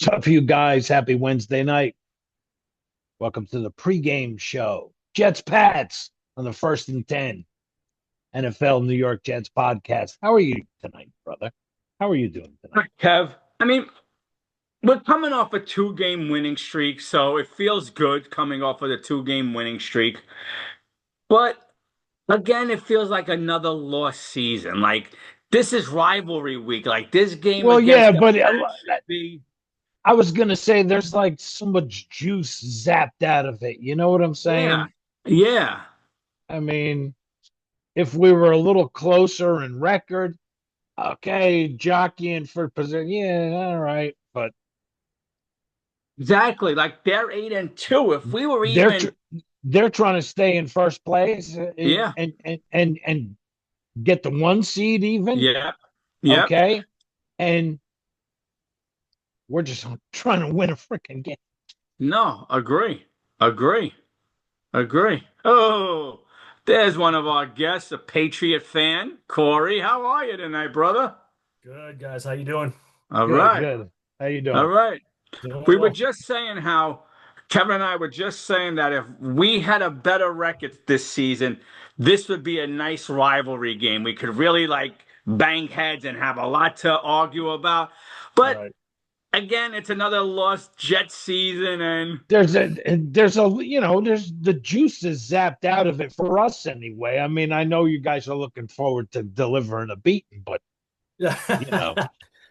What's up, you guys? Happy Wednesday night. Welcome to the pregame show. Jets Pats on the First and 10 NFL New York Jets podcast. How are you tonight, brother? How are you doing tonight? Kev, I mean, we're coming off a two-game winning streak, so it feels good coming off of the two-game winning streak. But again, it feels like another lost season. Like this is rivalry week. Like this game Well, against yeah, the but Pats should be. I was going to say there's like so much juice zapped out of it. You know what I'm Yeah, saying? yeah, I mean, if we were a little closer in record, okay, jockeying for position, yeah, all right. But exactly. Like they're 8-2. If we were they're even, they're trying to stay in first place yeah, and get the one seed even. yeah, yep. Okay. And we're just trying to win a freaking game. No, agree, agree. Agree. Oh, there's one of our guests, a Patriot fan. Corey, how are you tonight, brother? Good guys, how you doing? All Good, right. good. How you All doing? right. Doing We were well. just saying how Kevin and I were just saying that if we had a better record this season, this would be a nice rivalry game. We could really like bang heads and have a lot to argue about. But Right. again, it's another lost Jet season and There's the juice is zapped out of it for us anyway. I mean, I know you guys are looking forward to delivering a beating, but you know, Yeah.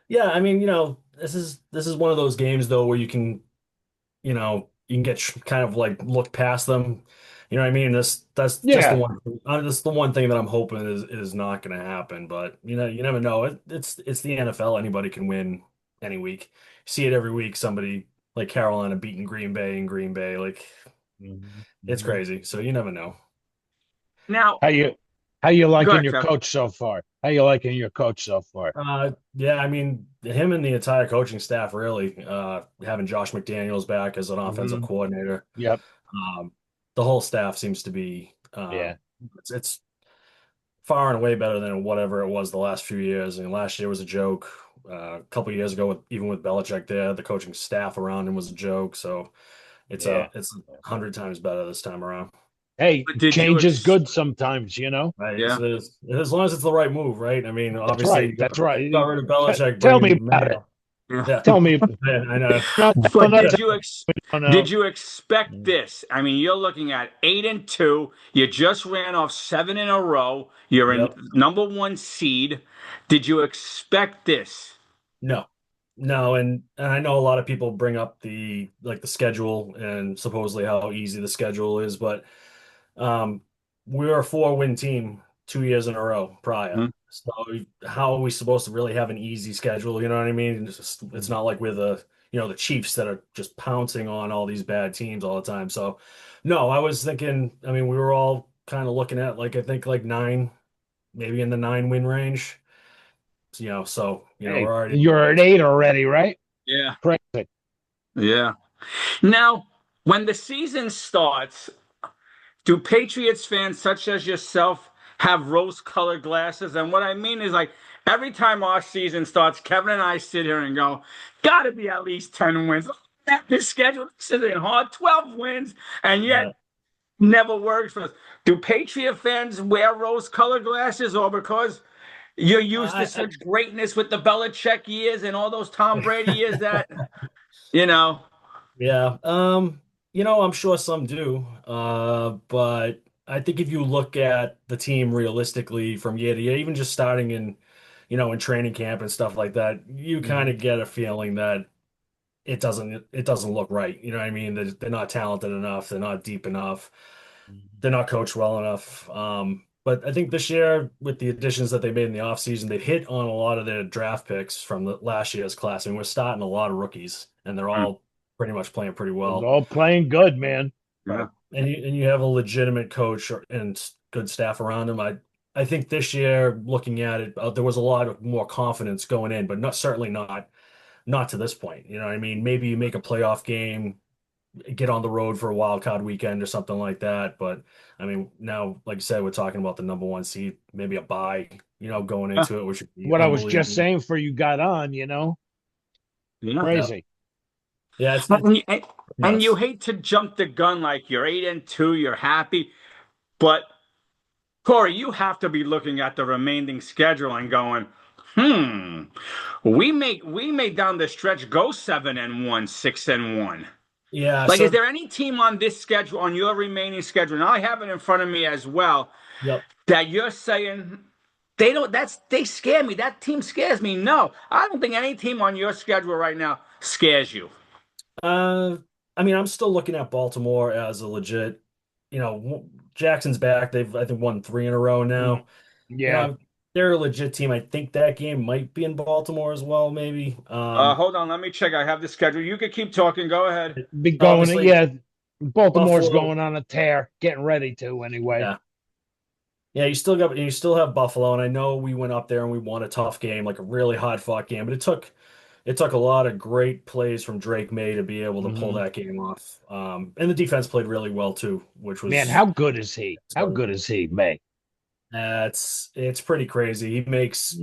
Yeah, I mean, this is one of those games though where you can get kind of like look past them. You know what I mean? That's just the yeah. one that's the one thing that I'm hoping is not going to happen, but you never know. It's the NFL. Anybody can win any week. You see it every week, somebody like Carolina beating Green Bay in Green Bay, like Mhm, it's mhm. crazy. So you never know. now How you go liking ahead, your Kev. coach so far? How you liking your coach so far? Yeah, I mean, him and the entire coaching staff really, having Josh McDaniels back as an offensive Hmm. coordinator, Yep. um, the whole staff seems to be, Yeah. it's far and away better than whatever it was the last few years. And last year was a joke. A couple of years ago, even with Belichick there, the coaching staff around him was a joke. So Yeah. it's 100 times better this time around. Hey, But did you change is ex good sometimes. Right? yeah. As long as it's the right move, right? I mean, That's obviously, right. That's got right. rid of Belichick, Tell bring me in about it. Mayo. Yeah. Yeah, Tell me. yeah, I know. No, no, But no, did no. you expect this? I mean, you're looking at 8-2. You just ran off seven in a row. You're in Yep. number one seed. Did you expect this? No, no, and I know a lot of people bring up the schedule and supposedly how easy the schedule is, but um, we were a four-win team 2 years in a row prior. Hmm? So how are we supposed to really have an easy schedule? You know what I mean? It's not like we're the Chiefs that are just pouncing on all these bad teams all the time. So no, I was thinking. I mean, we were all kind of looking at like I think like nine, maybe in the 9-win range. So Hey, we're already in the you're right. at 8 already, right? Yeah. Crazy. Yeah. Now, when the season starts, do Patriots fans such as yourself have rose-colored glasses? And what I mean is like every time our season starts, Kevin and I sit here and go, gotta be at least 10 wins. This schedule this isn't hard, 12 wins, and yet Yeah. never works for us. Do Patriot fans wear rose-colored glasses or because you're used to I, such greatness with the Belichick years and all those Tom Brady years that, you know, Yeah. I'm sure some do. But I think if you look at the team realistically from year to year, even just starting in training camp and stuff like that, you kind Mhm. of get a feeling that it doesn't look right. You know what I mean? They're not talented enough, they're not deep enough, they're not coached well enough. But I think this year, with the additions that they made in the offseason, they've hit on a lot of their draft picks from the last year's class. I mean, we're starting a lot of rookies, and they're all pretty much playing pretty It's well. all playing good, man. yeah. And you have a legitimate coach and good staff around him. I think this year, looking at it, there was a lot of more confidence going in, but certainly not to this point. You know what I mean? Maybe you make a playoff game, get on the road for a wild card weekend or something like that. But I mean, now, like I said, we're talking about the number one seed, maybe a bye, going into it, which would be What I was just unbelievable. saying for you got on, Yeah. Yeah. crazy. Yeah, it's And, and, and you nuts. hate to jump the gun like you're 8-2, you're happy, but Corey, you have to be looking at the remaining schedule and going, hmm, we may down the stretch go 7-1, 6-1. Yeah, Like, is so there any team on this schedule, on your remaining schedule, and I have it in front of me as well, yep. that you're saying they scare me. That team scares me. No, I don't think any team on your schedule right now scares you. Uh, I mean, I'm still looking at Baltimore as a legit, Jackson's back. They've, I think, won three in a row Mm, now. yeah, They're a legit team. I think that game might be in Baltimore as well, maybe. Hold on, let me check. I have the schedule. You could keep talking. Go ahead. be going. Obviously, Yeah, Baltimore's Buffalo. going on a tear, getting ready to anyway. Yeah. Yeah, you still have Buffalo, and I know we went up there and we won a tough game, like a really hard fought game, but it took a lot of great plays from Drake May to be able to pull Hmm. that game off. And the defense played really well too, which Man, was how good is he? How good is he, May? it's pretty crazy. He makes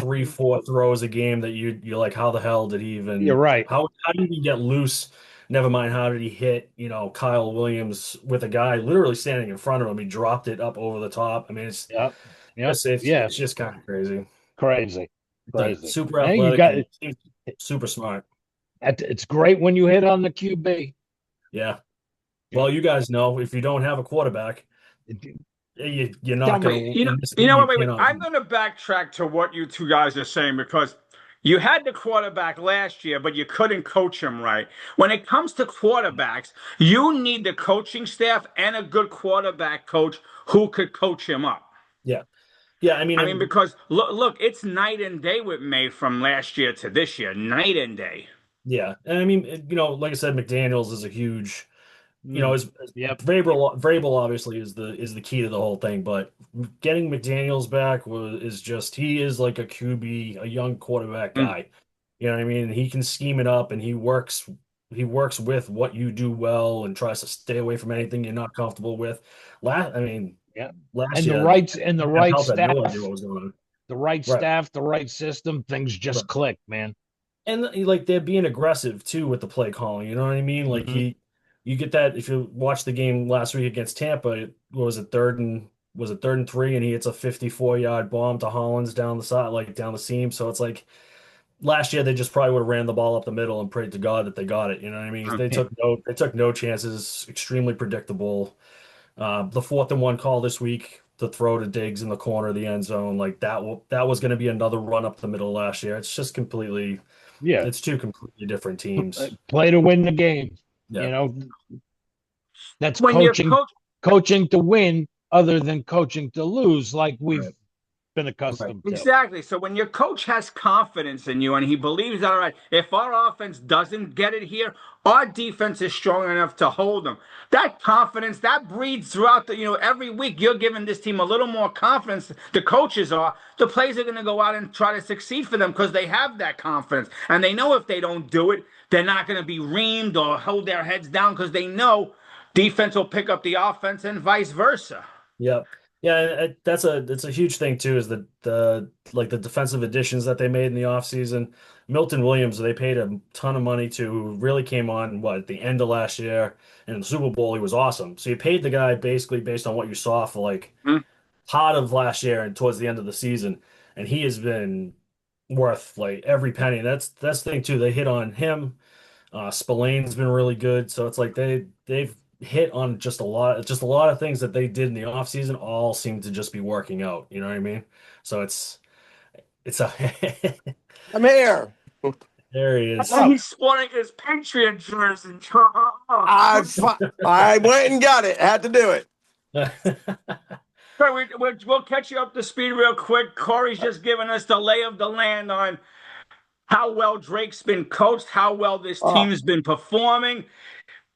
3, 4 throws a game that you're like, how the hell did he You're even right. how did he get loose? Never mind how did he hit, Kyle Williams with a guy literally standing in front of him. He dropped it up over the top. I mean, it's Yep. Yep. just it's Yeah. it's just kind of crazy. Crazy. But Crazy. super And you athletic got and super smart. it's great when you hit on the QB. Yeah. Well, you guys know if you don't have a quarterback, you're Tell not me, gonna you know, in this you league know you what? Wait, wait. cannot I'm win. going to backtrack to what you two guys are saying because you had the quarterback last year, but you couldn't coach him right. When it comes to quarterbacks, you need the coaching staff and a good quarterback coach who could coach him up. Yeah. Yeah, I mean, I mean, because look, it's night and day with May from last year to this year, night and day. yeah. And I mean, like I said, McDaniels is a huge, Mm. as Yep. Vrabel obviously is the key to the whole thing, but getting McDaniels back is just he is like a QB, a young quarterback Mm. guy. You know what I mean? He can scheme it up and he works with what you do well and tries to stay away from anything you're not comfortable with. I mean, Yep. last And the year right and the right help had no idea staff, what was going on. Right. the right system, things Right. just click, man. And like they're being aggressive too with the play calling. You know what I mean? Like Hmm. you get that if you watch the game last week against Tampa. Was it third and three, and he hits a 54-yard bomb to Hollins down the side, like down the seam. So it's like last year they just probably would have ran the ball up the middle and prayed to God that they got it. You know what I mean? 'Cause Mm. they took no chances. Extremely predictable. The 4th-and-1 call this week to throw to Diggs in the corner of the end zone, like that was going to be another run up the middle last year. It's just completely Yeah. it's two completely different teams. Play to win the game. Yeah. You know, that's When you're coaching, coach, coaching to win other than coaching to lose, like we've Right. been Right. accustomed to. exactly. So when your coach has confidence in you and he believes that, all right, if our offense doesn't get it here, our defense is strong enough to hold them. That confidence that breeds throughout every week. You're giving this team a little more confidence. The coaches are. The players are going to go out and try to succeed for them because they have that confidence and they know if they don't do it, they're not going to be reamed or hold their heads down because they know defense will pick up the offense and vice versa. Yeah. Yeah, that's a huge thing too, is the defensive additions that they made in the offseason. Milton Williams, they paid a ton of money to, who really came on at the end of last year, and in the Super Bowl he was awesome. So you paid the guy basically based on what you saw for like Hmm? part of last year and towards the end of the season, and he has been worth like every penny. That's the thing too. They hit on him. Spillane's been really good, so it's like they've hit on just a lot of things that they did in the offseason all seem to just be working out. You know what I mean? So it's a I'm here. there he What's is. And up? he's sporting his Patriot jersey. I went and got it. Had to do it. We'll catch you up to speed real quick. Corey's just giving us the lay of the land on how well Drake's been coached, how well this Oh, team's been performing.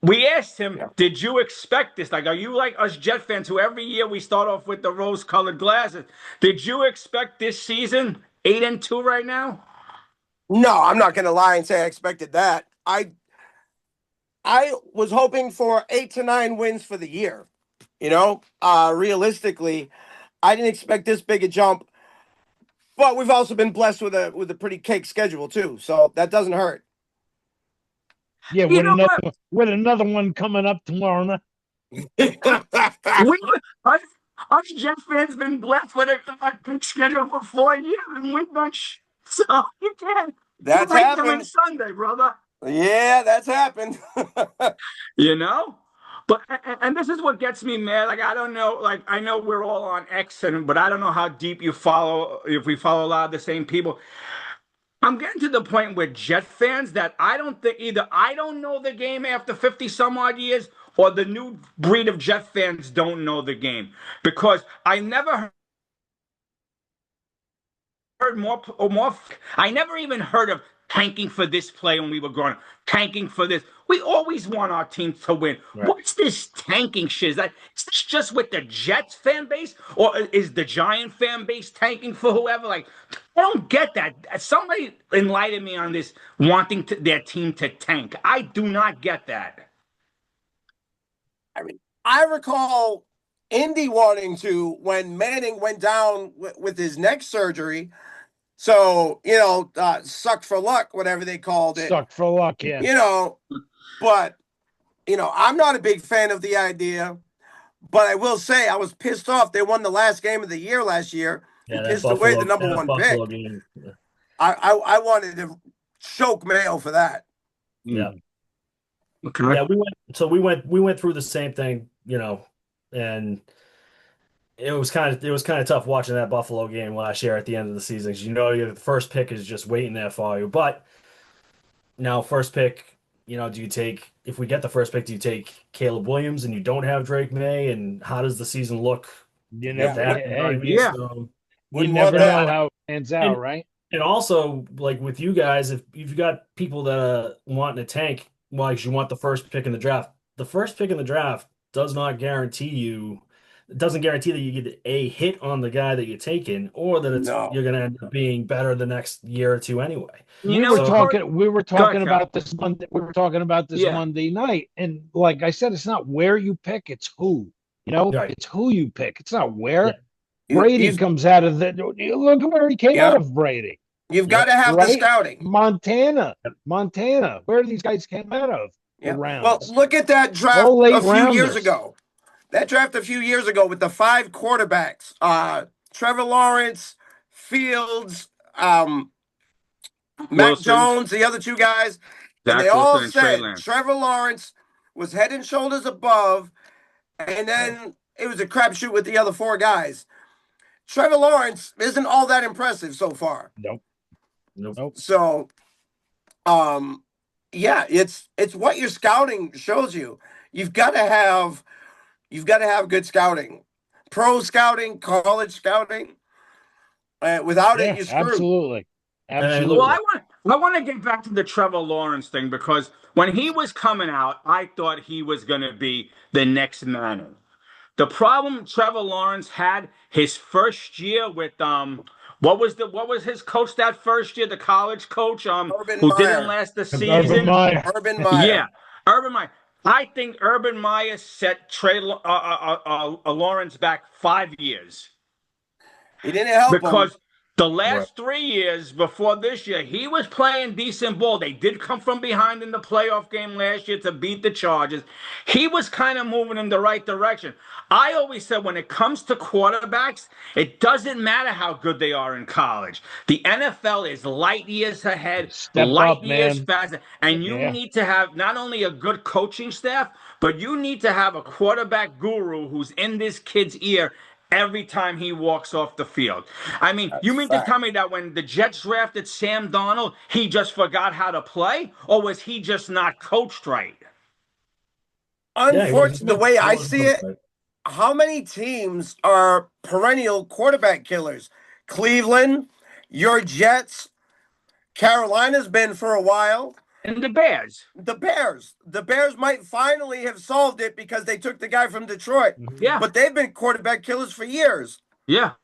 We asked him, yeah. did you expect this? Like, are you like us Jet fans who every year we start off with the rose-colored glasses? Did you expect this season 8-2 right now? No, I'm not going to lie and say I expected that. I was hoping for 8 to 9 wins for the year. Realistically, I didn't expect this big a jump. But we've also been blessed with a pretty cake schedule too, so that doesn't hurt. Yeah, You know what? with another one coming up tomorrow night. We, us, us Jet fans been blessed with a good schedule for 4 years, and we've done so you can't. That's Like them on happened. Sunday, brother. Yeah, that's happened. You know? But and this is what gets me mad. Like I don't know. Like I know we're all on X, but I don't know how deep you follow. If we follow a lot of the same people, I'm getting to the point with Jet fans that I don't think either I don't know the game after 50 some odd years, or the new breed of Jet fans don't know the game, because I never heard more. I never even heard of tanking for this play when we were growing up. Tanking for this. We always want our teams to win. Right. What's this tanking shit? Is this just with the Jets fan base, or is the Giant fan base tanking for whoever? Like, I don't get that. Somebody enlighten me on this wanting their team to tank. I do not get that. I mean, I recall Indy wanting to when Manning went down with his neck surgery. So, suck for luck, whatever they called it. Suck for luck, yeah. But, I'm not a big fan of the idea. But I will say I was pissed off. They won the last game of the year last year and pissed away the number one pick. Game. Yeah. I wanted to choke Mayo for that. Yeah. Okay. Yeah, we went through the same thing, and it was kind of tough watching that Buffalo game last year at the end of the season. 'Cause the first pick is just waiting there for you. But now first pick, do you take, if we get the first pick, do you take Caleb Williams and you don't have Drake May? And how does the season look You with never, that? You know what I mean? Yeah. So, you Wouldn't never want that. know how it pans out, right? and also, like with you guys, if you've got people that are wanting to tank, like you want the first pick in the draft, the first pick in the draft does not guarantee you, it doesn't guarantee that you get a hit on the guy that you're taking, or that No. you're going to end up being better the next year or two anyway. You We know were what, talking. We were Go talking ahead, about this Monday. We were talking about this Yeah. Monday night, and like I said, it's not where you pick; it's who. Right. It's who you pick. It's not where. Yeah. Brady comes out of the. Look at where he came out of Brady. You've got to have the scouting. Montana. Where these guys came out of? Yeah. The rounds. Well, look at that draft All late a few years rounders. ago. That draft a few years ago with the 5 quarterbacks, Trevor Lawrence, Fields, Mac Wilson. Jones, the other 2 guys, and Zach they all Wilson and Trey said Lance. Trevor Lawrence was head and shoulders above, and then it was a crapshoot with the other 4 guys. Trevor Lawrence isn't all that impressive so far. Nope. So, yeah, it's what your scouting shows you. You've got to have good scouting, pro scouting, college scouting. Without it, you're screwed. Absolutely. Well, I want to get back to the Trevor Lawrence thing, because when he was coming out, I thought he was going to be the next Manning. The problem Trevor Lawrence had his first year with what was his coach that first year, the college coach who didn't last the season? Urban Meyer. Yeah, Urban Meyer. I think Urban Meyer set Lawrence back 5 years. He didn't help because him. the last 3 years before this year, he was playing decent ball. They did come from behind in the playoff game last year to beat the Chargers. He was kind of moving in the right direction. I always said when it comes to quarterbacks, it doesn't matter how good they are in college. The NFL is light years ahead, light years faster. And you need to have not only a good coaching staff, but you need to have a quarterback guru who's in this kid's ear every time he walks off the field. I mean, you mean to tell me that when the Jets drafted Sam Darnold, he just forgot how to play? Or was he just not coached right? Unfortunately, the way I see it, how many teams are perennial quarterback killers? Cleveland, your Jets, Carolina's been for a while. And the Bears. The Bears might finally have solved it because they took the guy from Detroit. Yeah. But they've been quarterback killers for years. Yeah.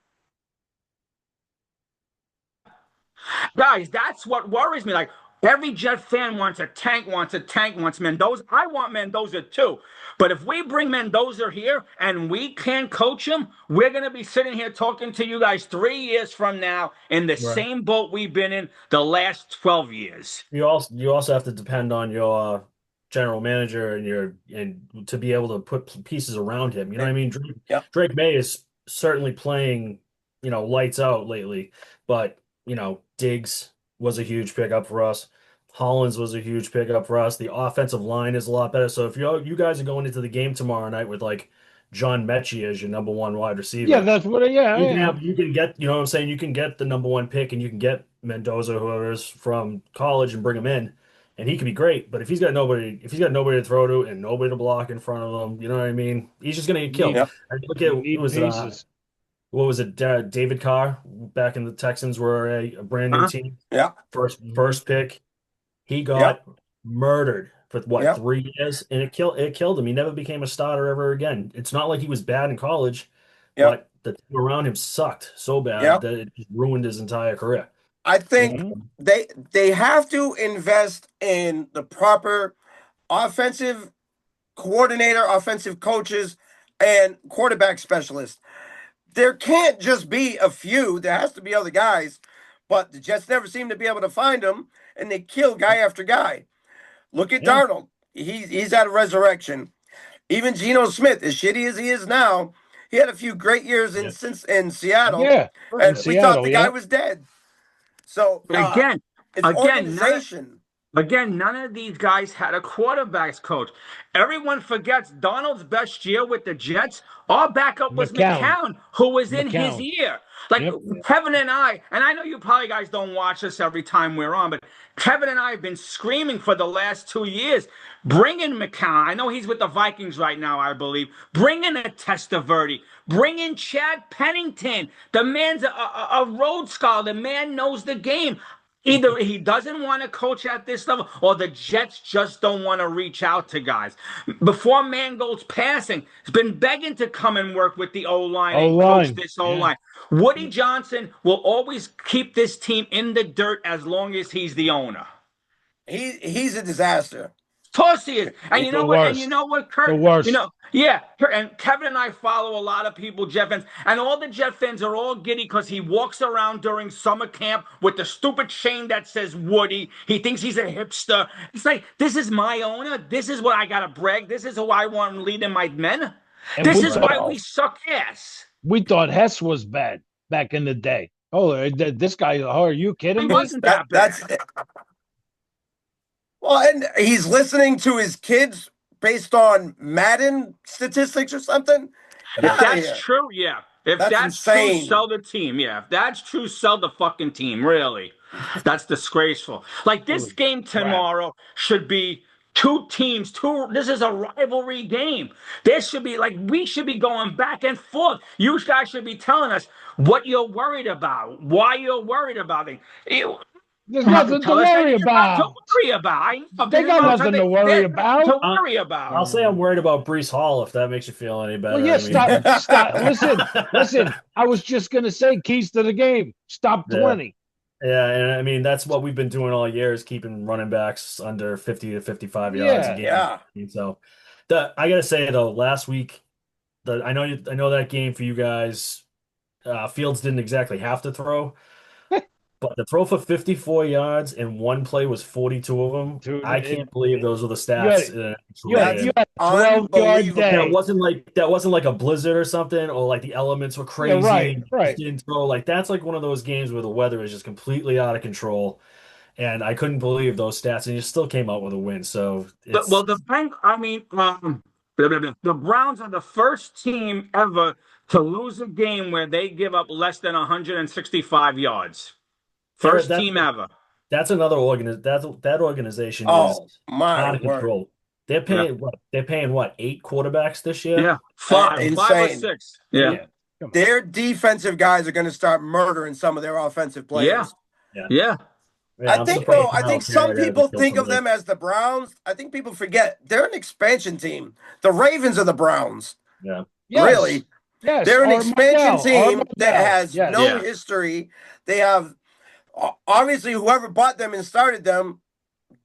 Guys, that's what worries me. Like, Every Jet fan wants a tank, wants Mendoza. I want Mendoza too. But if we bring Mendoza here and we can't coach him, we're going to be sitting here talking to you guys 3 years from now in the Right. same boat we've been in the last 12 years. You also have to depend on your general manager and to be able to put pieces around him. You know what I mean? Yep. Drake May is certainly playing, lights out lately, but Diggs was a huge pickup for us. Hollins was a huge pickup for us. The offensive line is a lot better. So if you guys are going into the game tomorrow night with like John Mechie as your number one wide Yeah, receiver, that's what. Yeah, I am. you can get, what I'm saying? You can get the number one pick and you can get Mendoza, whoever is from college, and bring him in, and he can be great. But if he's got nobody to throw to and nobody to block in front of him, you know what I mean? He's just gonna get killed. Need Yep. And look you at need pieces. what was it? David Carr back in the Texans were a brand new Huh? team. Yeah. First pick, he Yep. got murdered for what, Yep. 3 years, and it killed him. He never became a starter ever again. It's not like he was bad in college, Yep. but the team around him sucked so bad Yep. that it just ruined his entire career. I think Mhm. they have to invest in the proper offensive coordinator, offensive coaches, and quarterback specialists. There can't just be a few. There has to be other guys, but the Jets never seem to be able to find them, and they kill guy after guy. Look at Yeah. Darnold. He's at a resurrection. Even Geno Smith, as shitty as he is now, he had a few great years Yeah. in Seattle, Yeah, in and we thought Seattle. the guy Yeah, was dead. So Again, it's again, organization. none of these guys had a quarterbacks coach. Everyone forgets Donald's best year with the Jets. Our backup was McCown. McCown, who was in his McCown. ear. Like Yep. Kevin and I know you probably guys don't watch us every time we're on, but Kevin and I have been screaming for the last 2 years. Bring in McCown. I know he's with the Vikings right now, I believe. Bring in a Testaverde. Bring in Chad Pennington. The man's a Rhodes Scholar. The man knows the game. Either he doesn't want to coach at this level, or the Jets just don't want to reach out to guys. Before Mangold's passing, he's been begging to come and work with the O-line and coach O-line. this Yeah. O-line. Woody Johnson will always keep this team in the dirt as long as he's the owner. He's a disaster. Of course he is. And you The know what? And you worst. know what, The Kurt? worst. Yeah. And Kevin and I follow a lot of people, Jet fans, and all the Jet fans are all giddy because he walks around during summer camp with the stupid chain that says Woody. He thinks he's a hipster. It's like, this is my owner. This is what I gotta brag. This is who I want leading my men. And This we is thought, why we suck ass. we thought Hess was bad back in the day. Oh, this guy. Oh, are you He kidding me? wasn't that bad. That's it. Well, and he's listening to his kids based on Madden statistics or something. Get If out of that's here. true, yeah. If That's that's true, insane. sell the team. Yeah. If that's true, sell the fucking team. Really. That's disgraceful. Like this game tomorrow should be two teams, this is a rivalry game. This should be like we should be going back and forth. You guys should be telling us what you're worried about, why you're worried about it. There's You have nothing to tell us worry anything about. to worry about. I know, They this got is what I'm nothing saying. to worry There's nothing to about. worry about. I'll say I'm worried about Brees Hall if that makes you feel any better. Well, yeah, I mean, stop. Listen. I was just gonna say keys to the game. Stop Yeah. 20. Yeah, and I mean that's what we've been doing all year is keeping running backs under 50 to 55 yards a game. Yeah. And so, I gotta say though, last week, I know that game for you guys, Fields didn't exactly have to throw, but the throw for 54 yards in one play was 42 of them. Dude, I can't believe those were the stats. in an actual You had game. a 12-yard Unbelievable. day. That wasn't like a blizzard or something, or like the elements were crazy. right, And right. just didn't throw. Like that's like one of those games where the weather is just completely out of control, and I couldn't believe those stats, and you still came out with a win. So it's Well, the Browns are the first team ever to lose a game where they give up less than 165 yards. First that's- team ever. that's another that organization Oh is my out of word. control. They're paying what 8 quarterbacks this year? Yeah, five or Insane. 6. Yeah, Come on. Their defensive guys are going to start murdering some of their offensive players. yeah. Yeah, I I'm think surprised though, I think Miles some Garrett people hasn't killed think of somebody. them as the Browns. I think people forget they're an expansion team. The Ravens are the Browns. Yeah. Yes, Really. yes. They're an Or expansion Martell, team or that Martell. has Yes. no Yeah. history. They have obviously whoever bought them and started them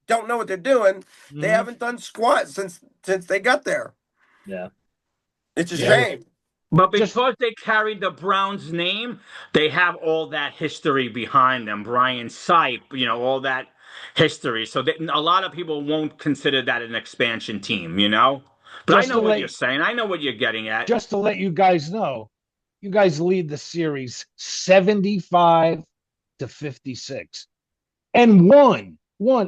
don't know what they're doing. They Mhm. haven't done squat since they got there. Yeah. It's a Yeah. shame. But Just because they carried the Browns name, they have all that history behind them. Brian Sipe, all that history. So a lot of people won't consider that an expansion team, But I just know to what let you're saying. I know what you're getting at. just to let you guys know, you guys lead the series 75-56. And one.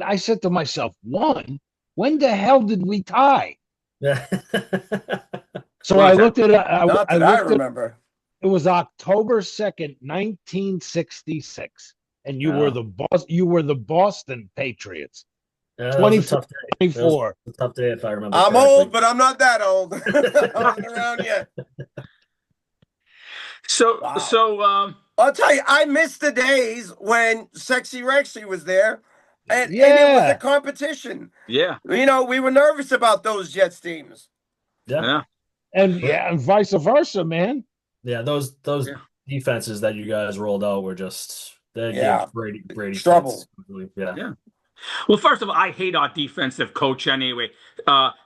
I said to myself, one. When the hell did we tie? Yeah. So What I was that? looked at Not I that I looked at remember. it was October 2nd, 1966. And you were Uh, the boss, you were the Boston Patriots. yeah, that was a 24 tough day. That was 24. a tough day if I remember I'm old, correctly. but I'm not that old. I wasn't around yet. So, Wow. so I'll tell you, I miss the days when Sexy Rexy was there, and it was a Yeah. competition. yeah, We were nervous about those Jets teams. Yeah. yeah, And yeah, and vice versa, man. Yeah, those yeah. defenses that you guys rolled out were just they Yeah, gave Brady trouble. fits. Yeah. Yeah. Well, first of all, I hate our defensive coach anyway.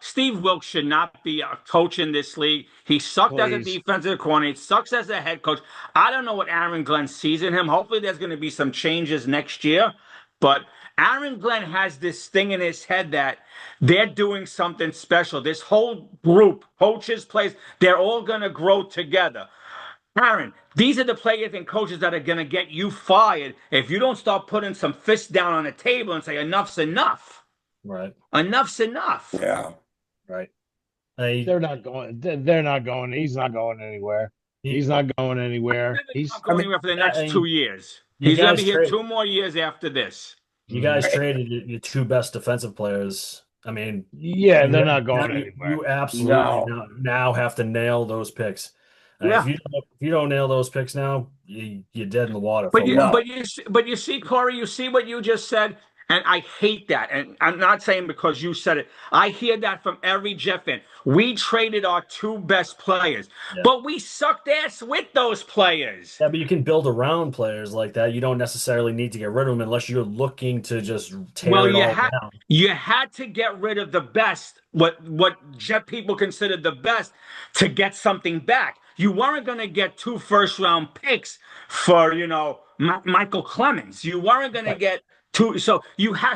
Steve Wilkes should not be a coach in this league. He sucked as a Please. defensive coordinator, sucks as a head coach. I don't know what Aaron Glenn sees in him. Hopefully, there's going to be some changes next year. But Aaron Glenn has this thing in his head that they're doing something special. This whole group, coaches, players, they're all going to grow together. Aaron, these are the players and coaches that are going to get you fired if you don't start putting some fists down on the table and say, enough's enough. Right. Enough's enough. Yeah. Right. I They're not going. They're not going. He's not going anywhere. you, He's not going anywhere. He's He's not going anywhere for the next 2 years. you He's going to guys be here trade 2 more years after this. you guys Mhm. traded your two best defensive players. I mean, Yeah, you they're not going you anywhere. absolutely No. now have to nail those picks. Yeah. If you don't nail those picks now, you're dead in the water for But a you, while. but you, but you see, Corey, you see what you just said, and I hate that. And I'm not saying because you said it. I hear that from every Jet fan. We traded our two best players, Yeah. but we sucked ass with those players. Yeah, but you can build around players like that. You don't necessarily need to get rid of them unless you're looking to just tear Well, it all down. you had to get rid of the best, what Jet people considered the best, to get something back. You weren't going to get 2 first-round picks for Michael Clemens. You weren't going to Right. get two. So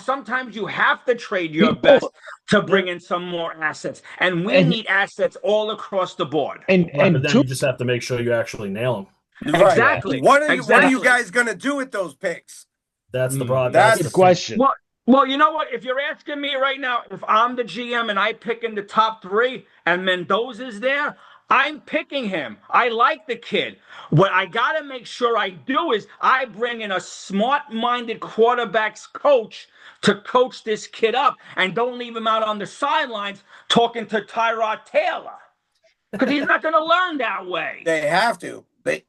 sometimes you have to trade your best People to Yeah. bring in some more assets, and we and need assets all across the board. Right, but and then two. you just have to make sure you actually nail them. Right. Yeah. Exactly. What are you Exactly. guys gonna do with those picks? That's the Mm, problem. That's That's good the thing. question. Well, you know what? If you're asking me right now, if I'm the GM and I pick in the top three and Mendoza's there, I'm picking him. I like the kid. What I got to make sure I do is I bring in a smart-minded quarterbacks coach to coach this kid up and don't leave him out on the sidelines talking to Tyrod Taylor because he's not going to learn that way. They have to. They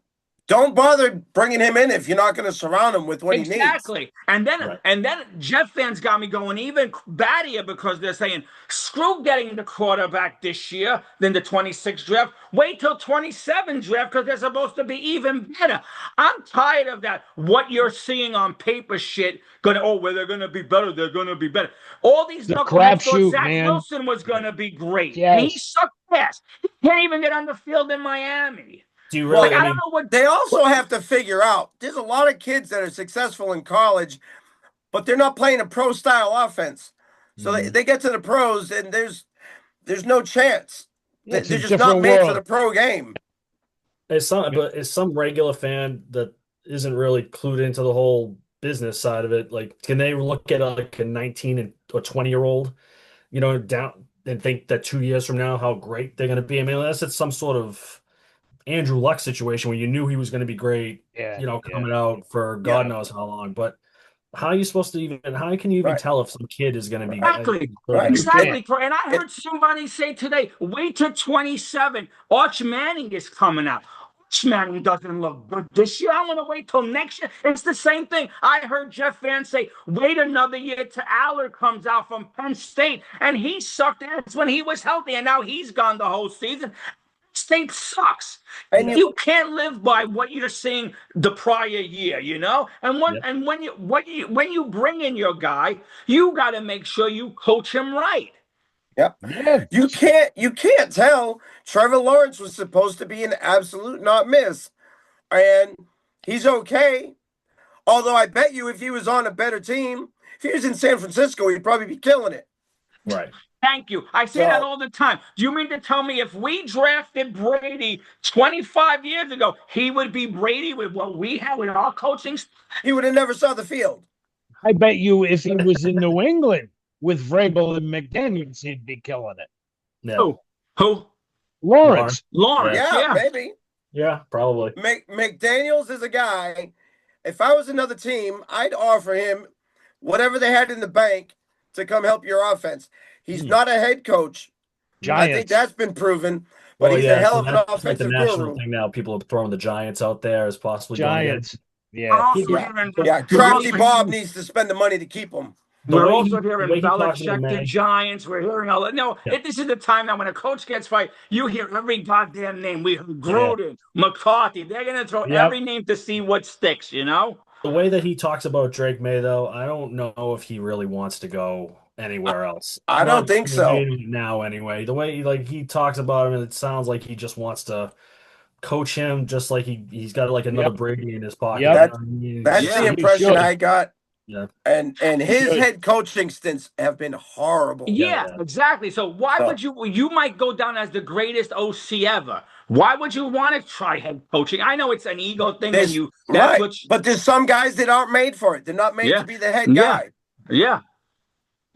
don't bother bringing him in if you're not going to surround him with what he needs. Exactly. And then Right. Jet fans got me going even battier because they're saying, screw getting the quarterback this year than the 26 draft. Wait till 27 draft because they're supposed to be even better. I'm tired of that. What you're seeing on paper shit, where they're going to be better, they're going to be better. All these The knuckleheads thought crapshoot, Zach man. Wilson was going to be great. And he Yes. sucked ass. He can't even get on the field in Miami. Do you Well, really? Like, I I don't mean, know what They also have to figure out there's a lot of kids that are successful in college, but they're not playing a pro style offense. So mhm. they get to the pros and there's no chance. Yeah, it's They're a just not different made for world. the pro game. As some regular fan that isn't really clued into the whole business side of it, like, can they look at like a 19 or 20-year-old, down and think that 2 years from now how great they're going to be? I mean, unless it's some sort of Andrew Luck situation where you knew he was going to be great, Yeah. coming out for God Yeah. knows how long. But how are you supposed to how can you even Right. tell if some kid is going to be Exactly. Right. Exactly. And I heard somebody say today, wait till 27. Arch Manning is coming out. Arch Manning doesn't look good this year. I want to wait till next year. It's the same thing. I heard Jeff Van say, wait another year till Aller comes out from Penn State. And he sucked ass when he was healthy. And now he's gone the whole season. State sucks. And You can't live by what you're seeing the prior year, you know. And when you bring in your guy, you got to make sure you coach him right. Yep. Yeah. You can't tell Trevor Lawrence was supposed to be an absolute not miss. And he's okay. Although I bet you if he was on a better team, if he was in San Francisco, he'd probably be killing it. Right. Thank you. I say that all the time. Do you mean to tell me if we drafted Brady 25 years ago, he would be Brady with what we have with our coaching? He would have never saw the field. I bet you if he was in New England with Vrabel and McDaniels, he'd be killing it. Yeah. Who? Lawrence. Lawrence. Yeah, maybe. Yeah, probably. McDaniels is a guy. If I was another team, I'd offer him whatever they had in the bank to come help your offense. He's not a head coach. Giants. I think that's been proven. But he's a hell of an offensive like the national guru. thing now. People are throwing the Giants out there as possibly Giants. Yeah. Crafty Bob needs to spend the money to keep him. We're also hearing Belichick, the Giants. We're hearing all that. No, this is the time now when a coach gets fired, you hear every goddamn name. We heard Gruden, McCarthy. They're going to throw every name to see what sticks, you know? The way that he talks about Drake May, though, I don't know if he really wants to go anywhere else. I don't think so. Now, anyway. The way he talks about him, it sounds like he just wants to coach him just like he's got like another Brady in his pocket. That's the impression I got. Yeah. And his head coaching stints have been horrible. Yeah, exactly. So why would you might go down as the greatest OC ever. Why would you want to try head coaching? I know it's an ego thing but there's some guys that aren't made for it. They're not made to be the head guy. Yeah.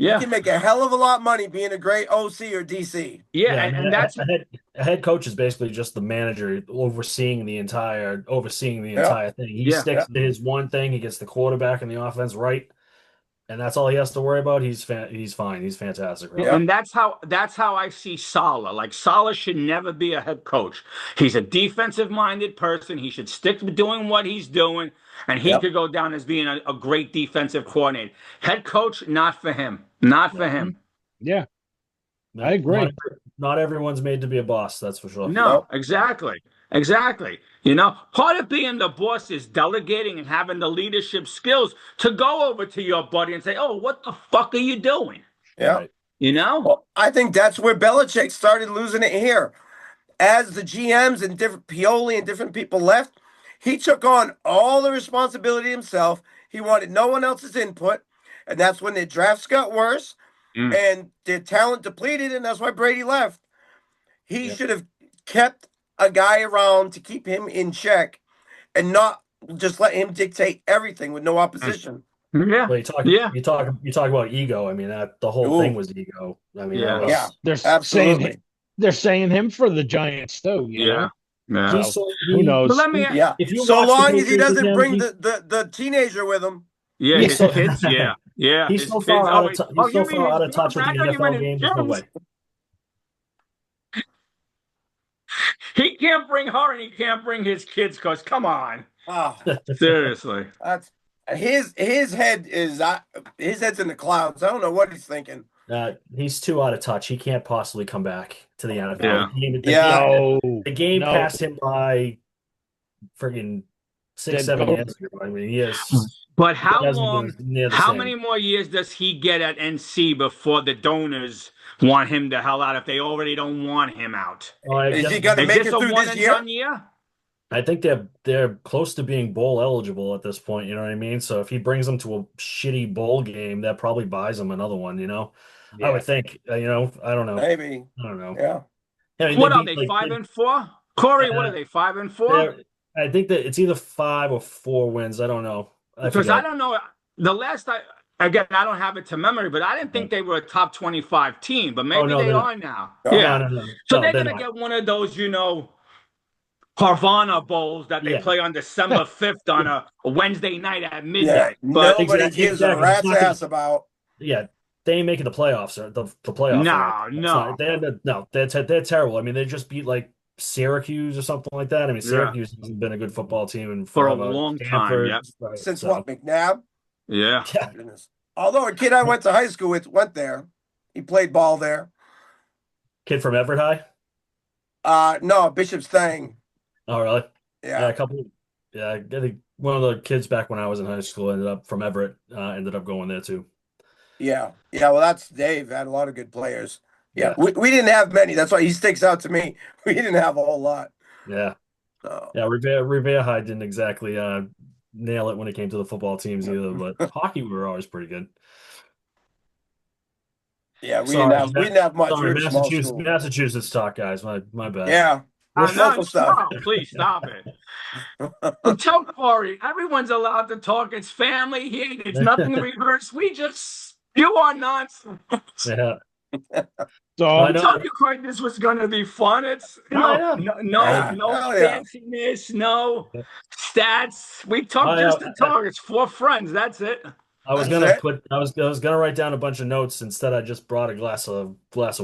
You can make a hell of a lot of money being a great OC or DC. Yeah, and that's a head coach is basically just the manager overseeing the entire thing. He sticks to his one thing. He gets the quarterback and the offense right, and that's all he has to worry about. He's fine. He's fantastic. Right? And that's how I see Saleh. Like Saleh should never be a head coach. He's a defensive-minded person. He should stick to doing what he's doing, and he could go down as being a great defensive coordinator. Head coach, not for him. Not for him. Yeah, I agree. Not everyone's made to be a boss. That's for sure. No, exactly. You know, part of being the boss is delegating and having the leadership skills to go over to your buddy and say, "Oh, what the fuck are you doing?" Yeah. Right. You know? Well, I think that's where Belichick started losing it here. As the GMs and different Pioli and different people left, he took on all the responsibility himself. He wanted no one else's input. And that's when their drafts got worse and their talent depleted. And that's why Brady left. He should have kept a guy around to keep him in check and not just let him dictate everything with no opposition. Yeah. Well, you talk about ego. I mean, the whole thing was ego. I mean, they're saying him for the Giants too. You know? Yeah. Who knows? But let me. So long as he doesn't bring the teenager with him. Yeah, his kids. Yeah. He's so far out of touch with the NFL game. There's no way. He can't bring her and he can't bring his kids because come on. Seriously. That's his head is his head's in the clouds. I don't know what he's thinking. He's too out of touch. He can't possibly come back to the NFL. The game passed him by friggin' 6-7 years ago. I mean, he is. But how many more years does he get at NC before the donors want him the hell out if they already don't want him out? Is he going to make it through this year? I think they're close to being bowl eligible at this point. You know what I mean? So if he brings them to a shitty bowl game, that probably buys them another one. You know, I would think. I don't know. Maybe. I don't know. Yeah. I mean, what are they 5-4? Corey, what are they 5-4? I think that it's either 5 or 4 wins. I don't know. Because I don't know. The last I don't have it to memory, but I didn't think they were a top 25 team. But maybe they are now. No. So they're gonna get one of those, Carvana bowls that they play on December 5th on a Wednesday night at midnight. But nobody gives a rat's ass about. Yeah, they ain't making the playoffs or the playoffs. No. They're terrible. I mean, they just beat like Syracuse or something like that. I mean, Syracuse hasn't been a good football team for a long time. Yeah. Right, since what, McNabb? Yeah. Although a kid I went to high school with went there. He played ball there. Kid from Everett High? No, Bishop's thing. Oh, really? Yeah, Yeah. a couple. Yeah, I think one of the kids back when I was in high school ended up from Everett, ended up going there too. Yeah. Yeah. Well, that's Dave. Had a lot of good players. Yeah. Yeah, We didn't have many. That's why he sticks out to me. We didn't have a whole lot. yeah, So, yeah. Revere High didn't exactly nail it when it came to the football teams either, but hockey we were always pretty good. yeah, Sorry, we didn't have much. We sorry, were a small school. Massachusetts talk, guys. My bad. Yeah. No, Local stuff. no, please stop it. Well, tell Corey, everyone's allowed to talk. It's family here. It's nothing rehearsed. We just spew our nonsense. Yeah, So I I know. told you, Corey, this was going to be fun. It's I know. Yeah. no Hell yeah. fanciness, no stats. We talk just to talk. It's for friends. That's it. I was That's gonna it. put. I was gonna write down a bunch of notes. Instead, I just brought a glass of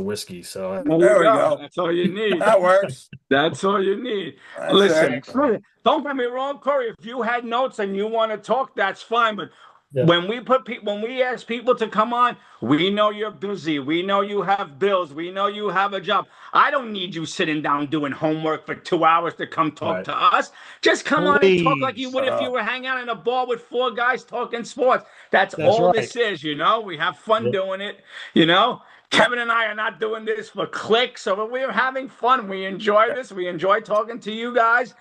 whiskey. So There we go. That's all you need. That works. That's all you need. That's Listen, it. don't get me wrong, Corey. If you had notes and you want to talk, that's fine. But yeah, when we ask people to come on, we know you're busy. We know you have bills. We know you have a job. I don't need you sitting down doing homework for 2 hours to come talk right. to us. Just come on and talk like you please, would if you were hanging out in a bar with four guys talking sports. That's that's all right. this is, you know. We have fun Yep. doing it, you know. Kevin and I are not doing this for clicks, so we're having fun. We enjoy this. We enjoy talking to you guys.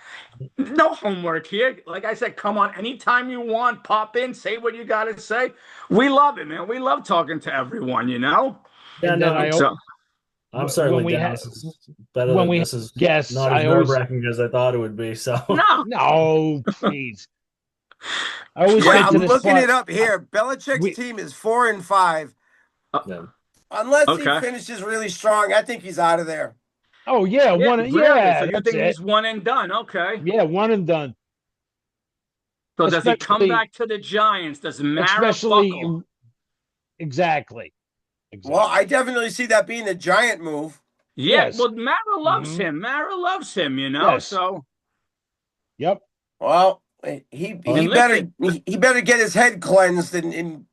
No homework here. Like I said, come on anytime you want. Pop in, say what you got to say. We love it, man. We love talking to everyone, you know? Yeah, And then no, So, I'm when certainly we down. have This is better when than we have this is guests, not as I always nerve-wracking as I thought it would be. So no. no, please. I always Yeah, say to I'm this looking it part, up here. Belichick's we team is 4-5. Uh, yeah, Unless he okay. finishes really strong, I think he's out of there. oh yeah, Yeah, one really? So yeah, you that's think it. he's one and done? Okay. Yeah, one and done. So does he come Especially back to the Giants? Does Mara especially buckle? exactly. Well, I Exactly. definitely see that being a giant move. Yeah, Yes. well, Mara loves Hmm. him. Mara loves him, you know? Yes. So, Yep. Well, and listen, he better get his head cleansed and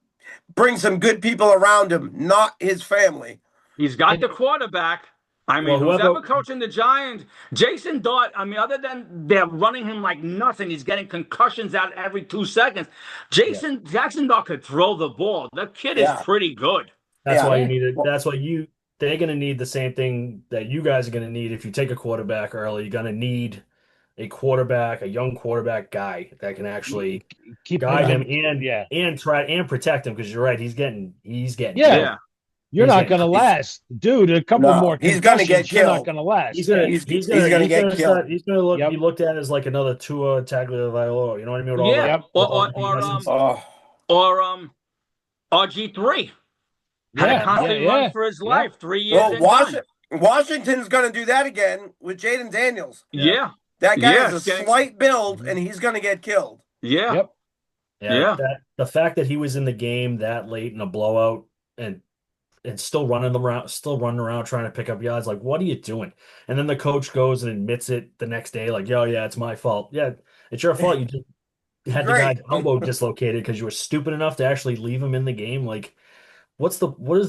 bring some good people around him, not his family. he's got And the quarterback. I well, mean, who's whoever, ever coaching the Giants? Jason Dart, I mean, other than they're running him like nothing, he's getting concussions out every 2 seconds. Jackson Dart could throw the ball. The kid is Yeah, pretty good. that's yeah. why you need it. Well, That's why they're going to need the same thing that you guys are going to need if you take a quarterback early. You're going to need a quarterback, a young quarterback guy that can actually keep guide him yeah. and try and protect him because you're right, he's getting Yeah. killed. Yeah. You're He's not getting going to he's last. Dude, a couple no, more he's gonna get concussions, you're not killed. going to last. He's gonna Yeah. He's gonna get killed. he's gonna look Yep. be looked at as like another Tua Tagovailoa. You know what I mean? With all the Yeah. Yep. with all the BSs. Oh, Or RG3 had to Yeah. constantly run for his Yeah. life. 3 years well, and done. Washington's gonna do that again with Jaden Daniels. Yeah. That guy Yeah, has a it's getting- slight build, and he's gonna get killed. Yeah. Yep. Yeah, Yeah. that the fact that he was in the game that late in a blowout and still running around trying to pick up yards, like what are you doing? And then the coach goes and admits it the next day, like, yo, yeah, it's my fault. Yeah, it's your fault. You just had the Great. guy's elbow dislocated because you were stupid enough to actually leave him in the game. Like, what is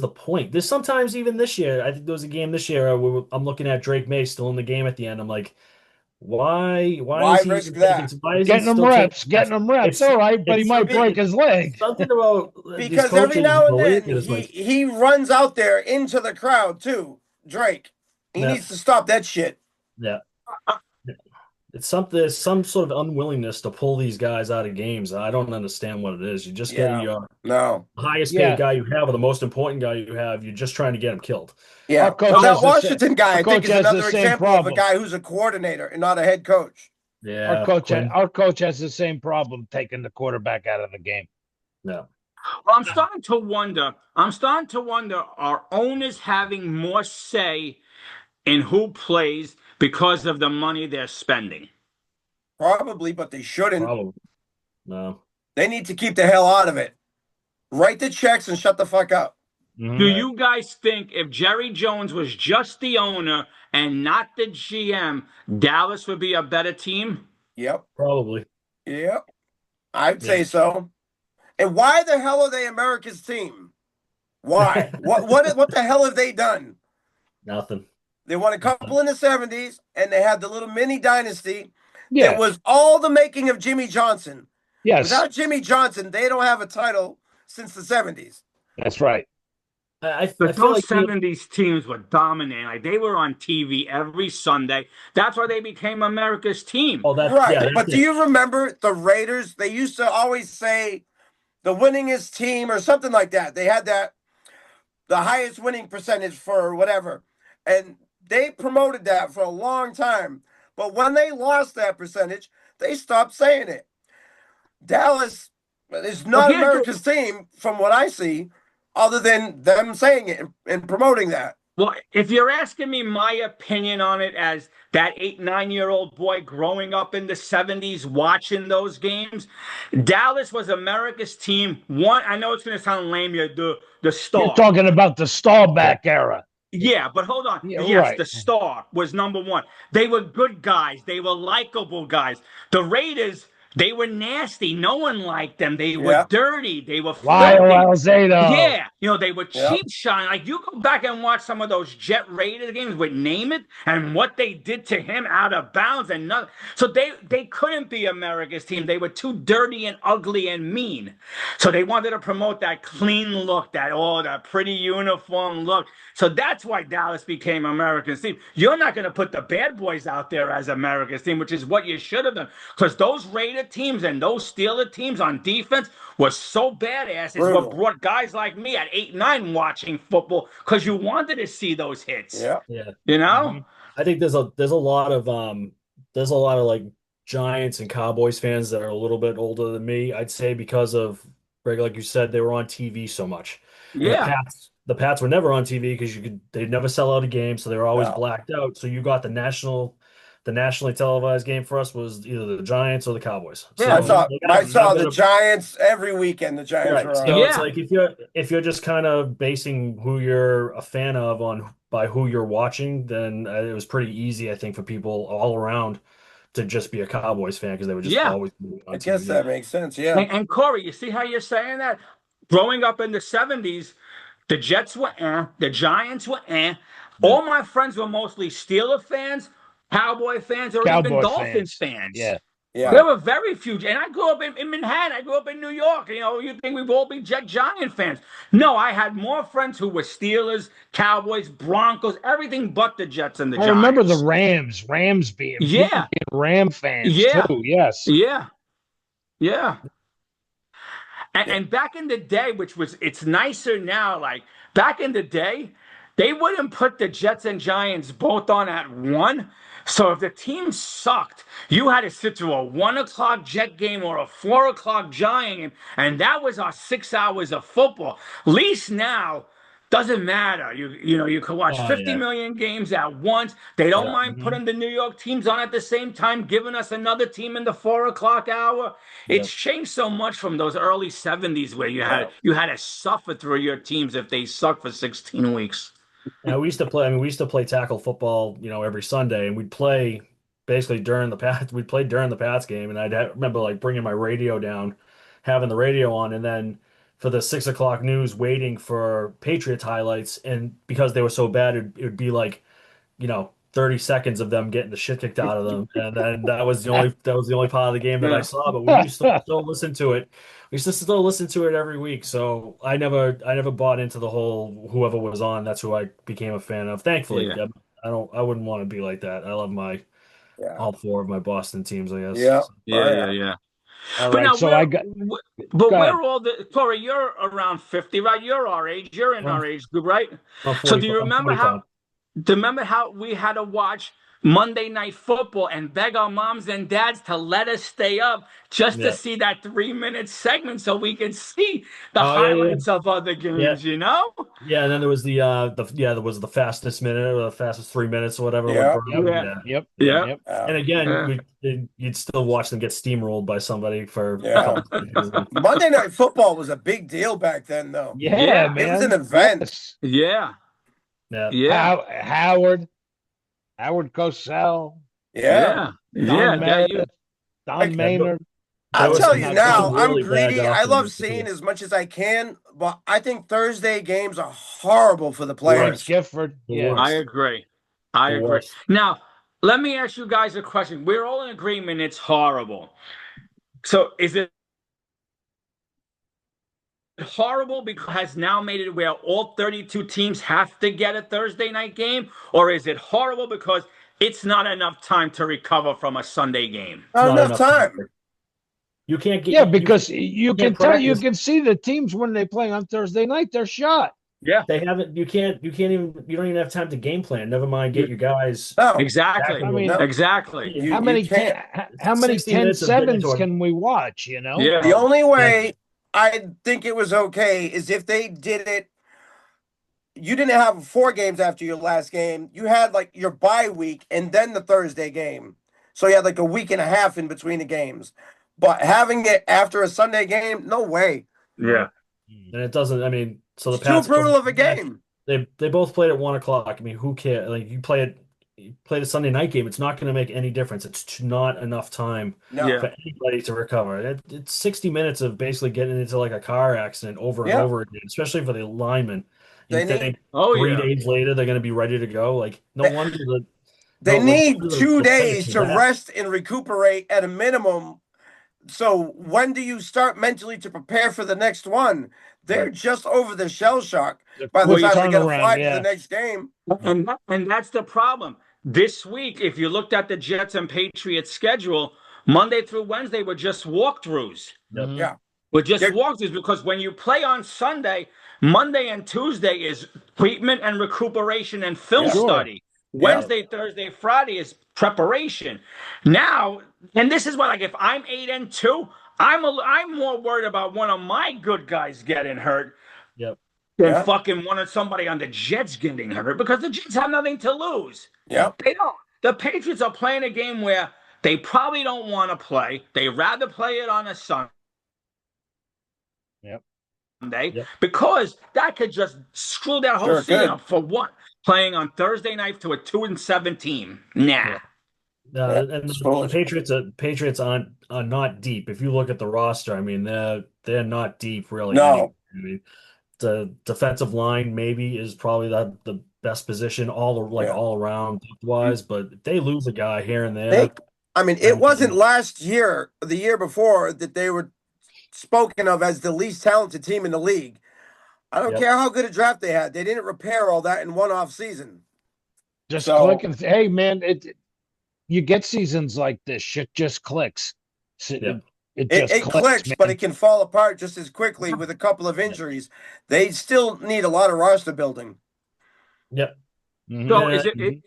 the point? There's sometimes even this year, I think there was a game this year where I'm looking at Drake May still in the game at the end. I'm like, why is he risk even that? taking, why is he Getting them still reps, taking getting them reps. It's All right, but he it's might break his leg. something about these Because every coaches now in and the league then is like, he runs out there into the crowd too. Drake, he yeah, needs to stop that shit. yeah. It's something, there's some sort of unwillingness to pull these guys out of games. I don't understand what it is. You just get Yeah. your No. highest Yeah. paid guy you have or the most important guy you have. You're just trying to get him killed. Yeah. Our coach Well, has that the same- Washington guy, our I think, coach is has the another same example of a problem. guy who's a coordinator and not a head coach. Yeah, Our coach has the same problem taking the quarterback out of the game. no. Well, I'm starting to wonder. Are owners having more say in who plays because of the money they're spending? Probably, but they shouldn't. Probably. No. They need to keep the hell out of it. Write the checks and shut the fuck up. Do you guys think if Jerry Jones was just the owner and not the GM, Dallas would be a better team? Yep. Probably. Yep. I'd say so. And why the hell are they America's team? Why? What the hell have they done? Nothing. They won a couple in the 70s, and they had the little mini dynasty. Yeah. It was all the making of Jimmy Johnson. Yes. Without Jimmy Johnson, they don't have a title since the 70s. That's right. I But feel those like 70s teams were dominating. Like they were on TV every Sunday. That's why they became America's team. oh, that Right. yeah, But do you remember the Raiders? They used to always say the winningest team or something like that. They had the highest winning percentage for whatever. And they promoted that for a long time. But when they lost that percentage, they stopped saying it. Dallas is not America's team from what I see, other than them saying it and promoting that. Well, if you're asking me my opinion on it as that 8, 9-year-old boy growing up in the 70s watching those games, Dallas was America's team. One, I know it's going to sound lame, the star. You're talking about the Staubach era. Yeah, but hold on. Yeah, yes, right. the star was number one. They were good guys. They were likable guys. The Raiders, they were nasty. No one liked them. They were dirty. They were Lyle filthy. Alzado. Yeah, they were cheap shine. Like you go back and watch some of those Jet Raiders games with Name It and what they did to him out of bounds and nothing. So they couldn't be America's team. They were too dirty and ugly and mean. So they wanted to promote that clean look, that pretty uniform look. So that's why Dallas became America's team. You're not going to put the bad boys out there as America's team, which is what you should have done. Because those Raider teams and those Steeler teams on defense were so badass. It's what brought guys like me at 8, 9 watching football because you wanted to see those hits. Yeah. You know? I think there's a lot of like Giants and Cowboys fans that are a little bit older than me, I'd say, because of, Greg, like you said, they were on TV so much. Yeah. The Pats were never on TV because they'd never sell out a game, so they were always blacked out. So you got the nationally televised game for us was either the Giants or the Cowboys. Yeah, so I saw the Giants every weekend. The Giants were on. So it's like if you're just kind of basing who you're a fan of by who you're watching, then it was pretty easy, I think, for people all around to just be a Cowboys fan because they would just always be on I guess TV. that makes sense. Yeah. And Corey, you see how you're saying that? Growing up in the 70s, the Jets were the Giants were All my friends were mostly Steeler fans, Cowboy fans, or even Dolphins fans. Yeah. There were very few. And I grew up in Manhattan. I grew up in New York. You think we'd all be Giant fans. No, I had more friends who were Steelers, Cowboys, Broncos, everything but the Jets and the Giants. I remember the Rams being Ram fans too. Yes. Yeah. And back in the day, it's nicer now, like back in the day, they wouldn't put the Jets and Giants both on at 1. So if the team sucked, you had to sit through a 1 o'clock Jet game or a 4 o'clock Giant game, and that was our 6 hours of football. At least now, doesn't matter. You can watch 50 million games at once. They don't mind putting the New York teams on at the same time, giving us another team in the 4 o'clock hour. It's changed so much from those early 70s where you had to suffer through your teams if they sucked for 16 weeks. Yeah, we used to play tackle football, every Sunday, and we'd play basically during the Pats. We'd play during the Pats game, and remember like bringing my radio down, having the radio on, and then for the 6 o'clock news, waiting for Patriots highlights, and because they were so bad, it would be like, 30 seconds of them getting the shit kicked out of them, and then that was the only part of the game that I saw. But we used to still listen to it. We used to still listen to it every week. So I never bought into the whole whoever was on. That's who I became a fan of. Thankfully, I wouldn't want to be like that. I love all 4 of my Boston teams, I guess. Yeah. All but right, now so we're all Corey, you're around 50, right? You're our age. You're in our age group, right? So do you remember how we had to watch Monday Night Football and beg our moms and dads to let us stay up just to see that 3-minute segment so we could see the highlights of other games, Yeah, and then there was there was the fastest minute or the fastest 3 minutes or whatever. Yep. And again, you'd still watch them get steamrolled by somebody for a couple seconds. Monday Night Football was a big deal back then, though. Yeah, man. It was an event. Yeah. Howard Cosell. Yeah. Don Maynard. I'll tell you now, I'm greedy. I love seeing as much as I can, but I think Thursday games are horrible for the players. Gifford. Yeah. I agree. I The agree. worst. Now, let me ask you guys a question. We're all in agreement it's horrible. So is it horrible because it has now made it where all 32 teams have to get a Thursday night game? Or is it horrible because it's not enough time to recover from a Sunday game? It's Not not enough enough time. time. You can't get Yeah, you because you can't can tell, you practice. can see the teams when they play on Thursday night, they're shot. Yeah, They haven't. You can't even. You don't even have time to game plan. Never mind get your guys No, back exactly. I in mean, the. Exactly. you how you many can't. how many 60 minutes of getting into 10-7s a. can we watch, you know? Yeah. The only Yeah. way I think it was okay is if they did it. You didn't have 4 games after your last game. You had like your bye week and then the Thursday game. So you had like a week and a half in between the games. But having it after a Sunday game, no way. Yeah. And it doesn't. I mean, so the It's too Pats brutal of a game. they both played at 1 o'clock. I mean, who cares? Like you play the Sunday night game. It's not going to make any difference. It's not enough time No. Yeah. for anybody to recover. It's 60 minutes of basically getting into like a car accident over and Yeah. over again, especially for the linemen. You They think need Oh, 3 days later they're going to be ready to go? Like no they, wonder the they no wonder need 2 days players to are that. rest and recuperate at a minimum. So when do you start mentally to prepare for the next one? They're Right. just over the shell shock The by the quick time they got to turnaround, fly to the yeah. next game. And that's the problem. This week, if you looked at the Jets and Patriots schedule, Monday through Wednesday were just walkthroughs. Yep. Mhm. Yeah. Were just Yeah. walkthroughs because when you play on Sunday, Monday and Tuesday is treatment and recuperation and film Yeah. Sure. study. Yeah. Wednesday, Thursday, Friday is preparation. Now, and this is what, like, if I'm 8-2, I'm more worried about one of my good guys getting hurt Yep. than Yeah. fucking one of somebody on the Jets getting hurt because the Jets have nothing to lose. Yeah. They don't. The Patriots are playing a game where they probably don't want to play. They rather play it on a Sunday. Yep. Yep. Because that could just screw that whole Sure season could. up for what? Playing on Thursday night to a 2-7 team. Nah. Yeah. Yeah. And It's the foolish. Patriots are not deep. If you look at the roster, I mean they're not deep really. No. Anyway. I mean the defensive line maybe is probably the best position Yeah. all around wise, but if they lose a guy here and They, there, I mean, it wasn't last year, the year before, that they were spoken of as the least talented team in the league. I don't Yep. care how good a draft they had. They didn't repair all that in one off season. Just So- click and hey, man, you get seasons like this. Shit just clicks. So Yeah. it It, just it clicks, man. but it can fall apart just as quickly with a couple of injuries. They still need a lot of roster building. Yep. Mhm. So Yeah. is it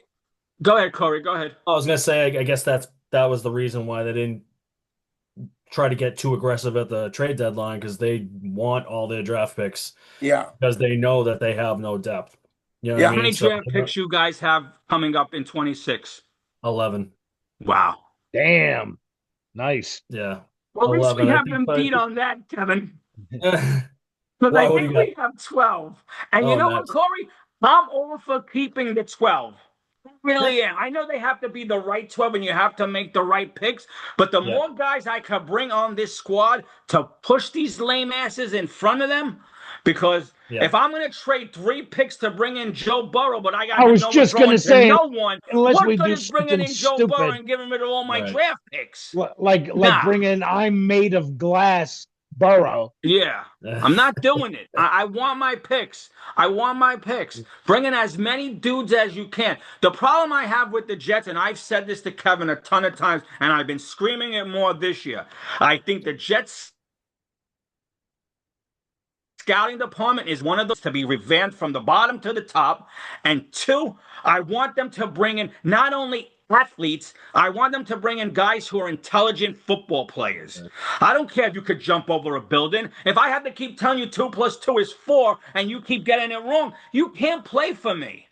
go ahead, Corey, go ahead. I was gonna say I guess that was the reason why they didn't try to get too aggressive at the trade deadline because they want all their draft picks Yeah. because they know that they have no depth. You know Yeah. what I How mean? many So, draft picks you guys have coming up in 26? 11. Wow. Damn. Nice. Yeah. Well, at least we 11, I have think, them but- beat on that, Kevin. Why, Because I what do think you we have 12. And you Oh, know nice. what, Corey? I'm all for keeping the 12. I really am. I know they have to be the right 12 and you have to make the right picks. But the Yeah. more guys I could bring on this squad to push these lame asses in front of them, because Yeah. if I'm going to trade 3 picks to bring in Joe Burrow, but I got I was no just one throwing gonna to say, no one, unless what we good do is bringing something in Joe Burrow stupid. and giving rid of all my Right. draft picks? Like Nah. bringing I'm made of glass Burrow. Yeah. I'm not doing it. I want my picks. I want my picks. Bring in as many dudes as you can. The problem I have with the Jets, and I've said this to Kevin a ton of times, and I've been screaming it more this year. I think the Jets scouting department is one of those to be revamped from the bottom to the top. And 2, I want them to bring in not only athletes, I want them to bring in guys who are intelligent football players. I don't care if you could jump over a building. If I have to keep telling you 2 + 2 is 4 and you keep getting it wrong, you can't play for me.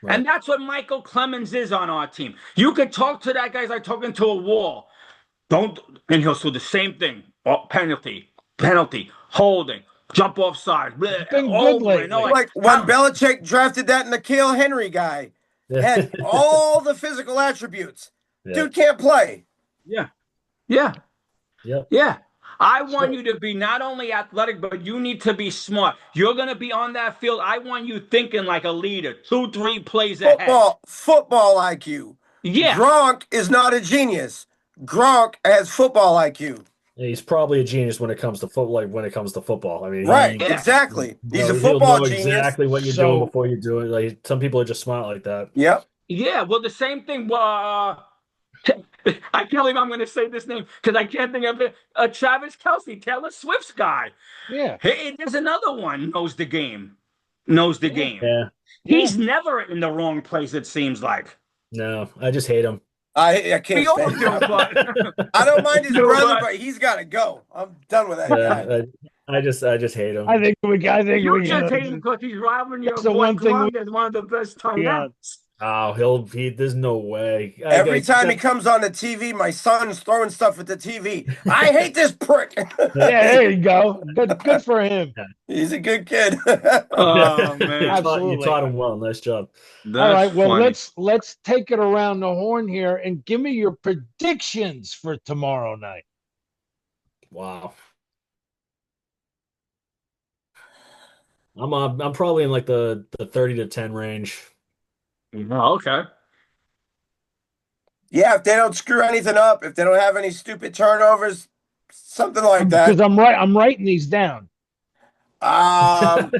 Right. And that's what Michael Clemens is on our team. You could talk to that guy like talking to a wall. And he'll do the same thing. Oh, penalty, holding, jump offside. It's been good over lately. and over. Like when Belichick drafted that N'Keal Henry guy, had all the physical attributes. Yeah. Dude can't play. Yeah. Yeah. Yep. Yeah. I want So you to be not only athletic, but you need to be smart. You're going to be on that field. I want you thinking like a leader, 2, 3 plays ahead. Football IQ. Yeah. Gronk is not a genius. Gronk has football IQ. He's probably a genius when it comes to football. Like when it comes to football, I mean, Right, Yeah. exactly. He's a he'll football know genius. exactly what you're doing so before you do it. Like some people are just smart like that. Yep. Yeah. Well, the same thing. I can't believe I'm going to say this name because I can't think of it. Travis Kelsey, Taylor Swift's guy. yeah, Hey, there's another one knows the game. Knows the yeah, game. Yeah, yeah. He's never in the wrong place, it seems like. no, I just hate him. I can't We all stand do, him. but I don't mind his do, brother, but but he's got to go. I'm done with that guy. Yeah, I just hate I him. think we, I think you we, just hate him because he's robbing your that's the boy one thing Gronk as one of the best tight we, ends. Oh, there's no way. Every time he comes on the TV, my son's throwing stuff at the TV. I hate this prick. yeah, there you go. Good for him. He's a good kid. Oh man, You Absolutely. taught him well. Nice job. All that's right, well funny. let's take it around the horn here and give me your predictions for tomorrow night. Wow. I'm probably in like the 30-10 range. Oh, okay. Yeah, if they don't screw anything up, if they don't have any stupid turnovers, something like Because that. I'm writing these down. Um,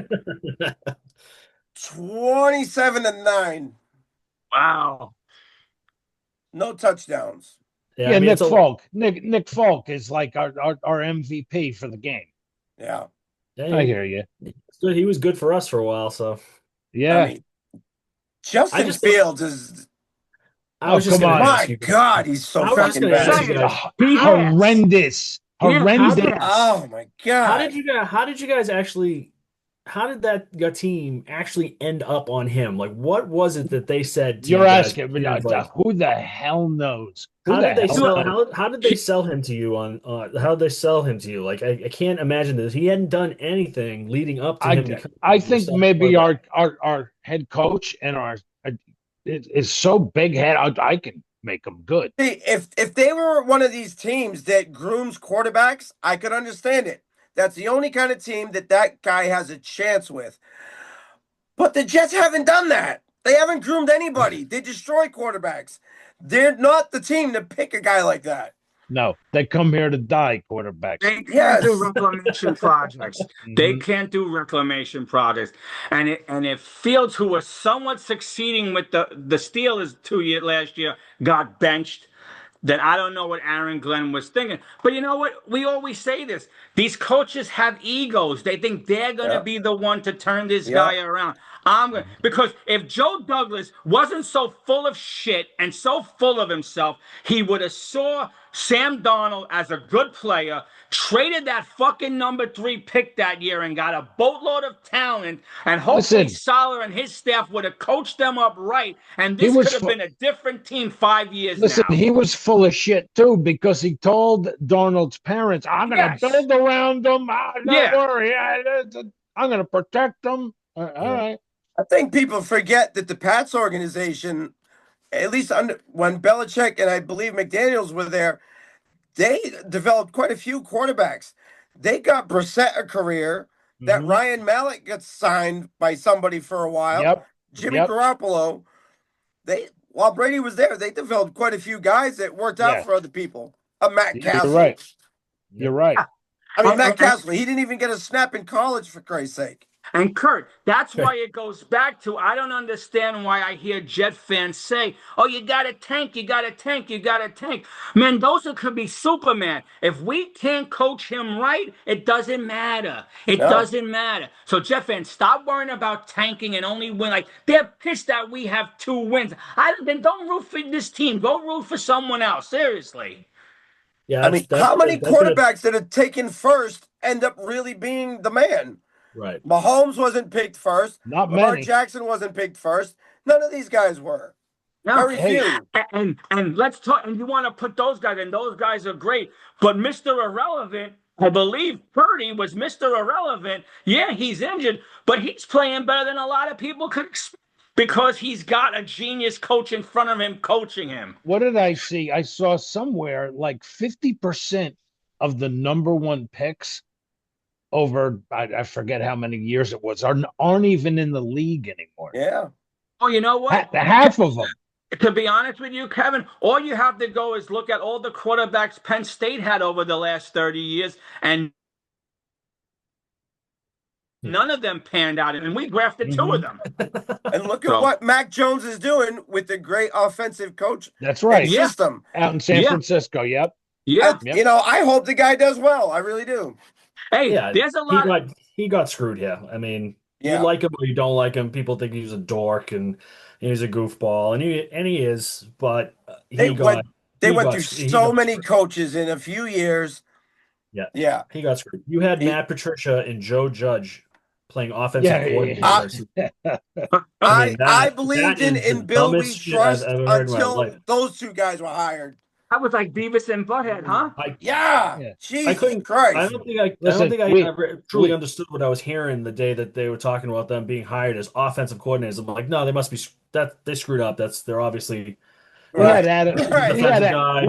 27-9. Wow. No touchdowns. Yeah, Yeah, I mean it's Nick a Falk. Nick Falk is like our MVP for the game. Yeah. I yeah, hear you. he was good for us for a while. So I Yeah. mean, I Justin just Fields is, I Oh, was just come gonna on. ask my you. God, he's so I was just fucking gonna ask bad. you guys. He has. Horrendous. Yeah, How he did Horrendous. has. Oh my God. how did you guys actually how did that your team actually end up on him? Like what was it that they said to You're you guys? asking, Like who the hell knows? Who how the did they hell sell knows? how did they sell him to you on how did they sell him to you? Like I can't imagine this. He hadn't done anything leading up to I him becoming I your think starting maybe quarterback. our head coach and our is so big head. I can make them good. See, if they were one of these teams that grooms quarterbacks, I could understand it. That's the only kind of team that that guy has a chance with. But the Jets haven't done that. They haven't groomed anybody. They destroy quarterbacks. They're not the team to pick a guy like that. No, they come here to die, quarterbacks. They can't do Yes. reclamation projects. They Mhm. can't do reclamation projects. And if Fields, who was somewhat succeeding with the Steelers 2 year last year, got benched, then I don't know what Aaron Glenn was thinking. But you know what? We always say this. These coaches have egos. They think they're going to Yep. be the one to turn this Yep. guy around. I'm going to, because if Joe Douglas wasn't so full of shit and so full of himself, he would have saw Sam Darnold as a good player, traded that fucking number 3 pick that year and got a boatload of talent, and hopefully Listen, Salah and his staff would have coached them up right, and he this was could have been a different team 5 years listen. now. He was full of shit too because he told Darnold's parents, "I'm going to Yes. build around them. Don't Yeah. worry. I'm going to protect them." All Yeah. right. I think people forget that the Pats organization, at least under, when Belichick and I believe McDaniels were there, they developed quite a few quarterbacks. They got Brissett a career. That Mhm. Ryan Mallett gets signed by somebody for a while. Yep. Jimmy Yep. Garoppolo. They while Brady was there, they developed quite a few guys that worked out Yeah. for other people. Matt You're Castle. right. You're right. I mean, And, Matt and, Castle. He didn't even get a snap in college for Christ's sake. and Kurt, that's why it goes back to I don't understand why I hear Jet fans say, "Oh, you got to tank, you got to tank, you got to tank." Mendoza could be Superman. If we can't coach him right, it doesn't matter. It No. doesn't matter. So Jet fans, stop worrying about tanking and only win. Like they're pissed that we have 2 wins. Then don't root for this team. Go root for someone else. Seriously. Yeah, I mean, how many quarterbacks that are taken first end up really being the man? right. Mahomes wasn't picked first. Not Lamar many. Jackson wasn't picked first. None of these guys were. No, Very Hey. few. and let's talk. And you want to put those guys, and those guys are great. But Mr. Irrelevant, I believe Purdy was Mr. Irrelevant. Yeah, he's injured, but he's playing better than a lot of people could expect because he's got a genius coach in front of him coaching him. What did I see? I saw somewhere like 50% of the number one picks over I forget how many years it was aren't even in the league anymore. Yeah. Oh, you know what? Half of them. To be honest with you, Kevin, all you have to go is look at all the quarterbacks Penn State had over the last 30 years, and none of them panned out, and we drafted two of them. And look at what Mac Jones is doing with the great offensive coach. That's right. System out in San Francisco. Yep. Yeah. You know, I hope the guy does well. I really do. Hey, there's a lot. He got screwed here. I mean, Yeah. you like him or you don't like him. People think he's a dork and he's a goofball, and he is. But they went through so many coaches in a few years. Yeah, he got screwed. You had Matt Patricia and Joe Judge playing offensive coordinator. I believed in Bill We Trust until those two guys were hired. That was like Beavis and Butthead, huh? Jesus Christ! I don't think I ever truly understood what I was hearing the day that they were talking about them being hired as offensive coordinators. I'm like, no, they must be they screwed up. They're obviously. We had Adam. We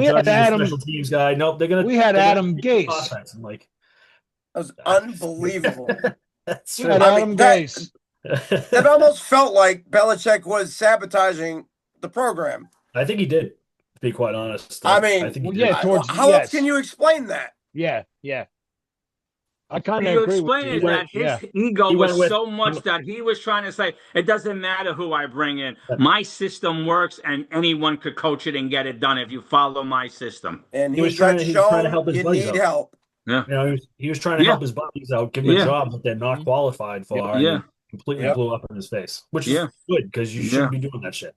had Adam. Special teams guy. Nope, they're gonna. We had Adam Gase. I'm like, that was unbelievable. We had Adam Gase. It almost felt like Belichick was sabotaging the program. I think he did. To be quite honest, I mean, how else can you explain that? Yeah. I kind of agree with you. That his ego was so much that he was trying to say, it doesn't matter who I bring in. My system works, and anyone could coach it and get it done if you follow my system. And he was trying to help his buddies out. Help. Yeah. You know, he was trying to help his buddies out, give them a job that they're not qualified for. And completely blew up in his face, which is good because you shouldn't be doing that shit.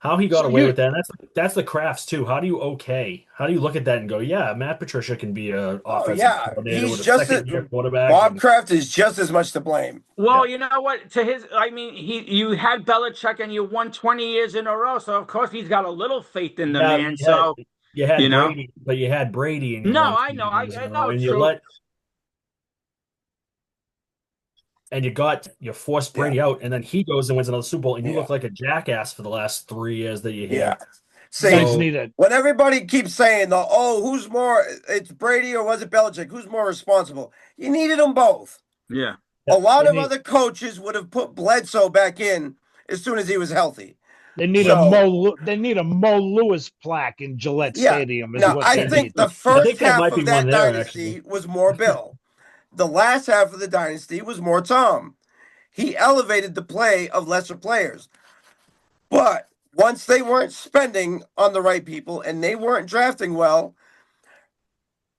How he got away with that, and that's the Crafts too. How do you look at that and go, yeah, Matt Patricia can be an offensive coordinator with a second-year quarterback. Bob Kraft is just as much to blame. Well, you know what? You had Belichick and you won 20 years in a row, so of course he's got a little faith in the man. You had Brady, but you had Brady. And I know. And you forced Brady out, and then he goes and wins another Super Bowl, and you look like a jackass for the last 3 years that you had. Yeah. When everybody keeps saying, who's more, it's Brady or was it Belichick? Who's more responsible? You needed them both. Yeah. A lot of other coaches would have put Bledsoe back in as soon as he was healthy. They need a Mo Lewis plaque in Gillette Stadium. I think the first half of that dynasty was more Bill. The last half of the dynasty was more Tom. He elevated the play of lesser players. But once they weren't spending on the right people and they weren't drafting well,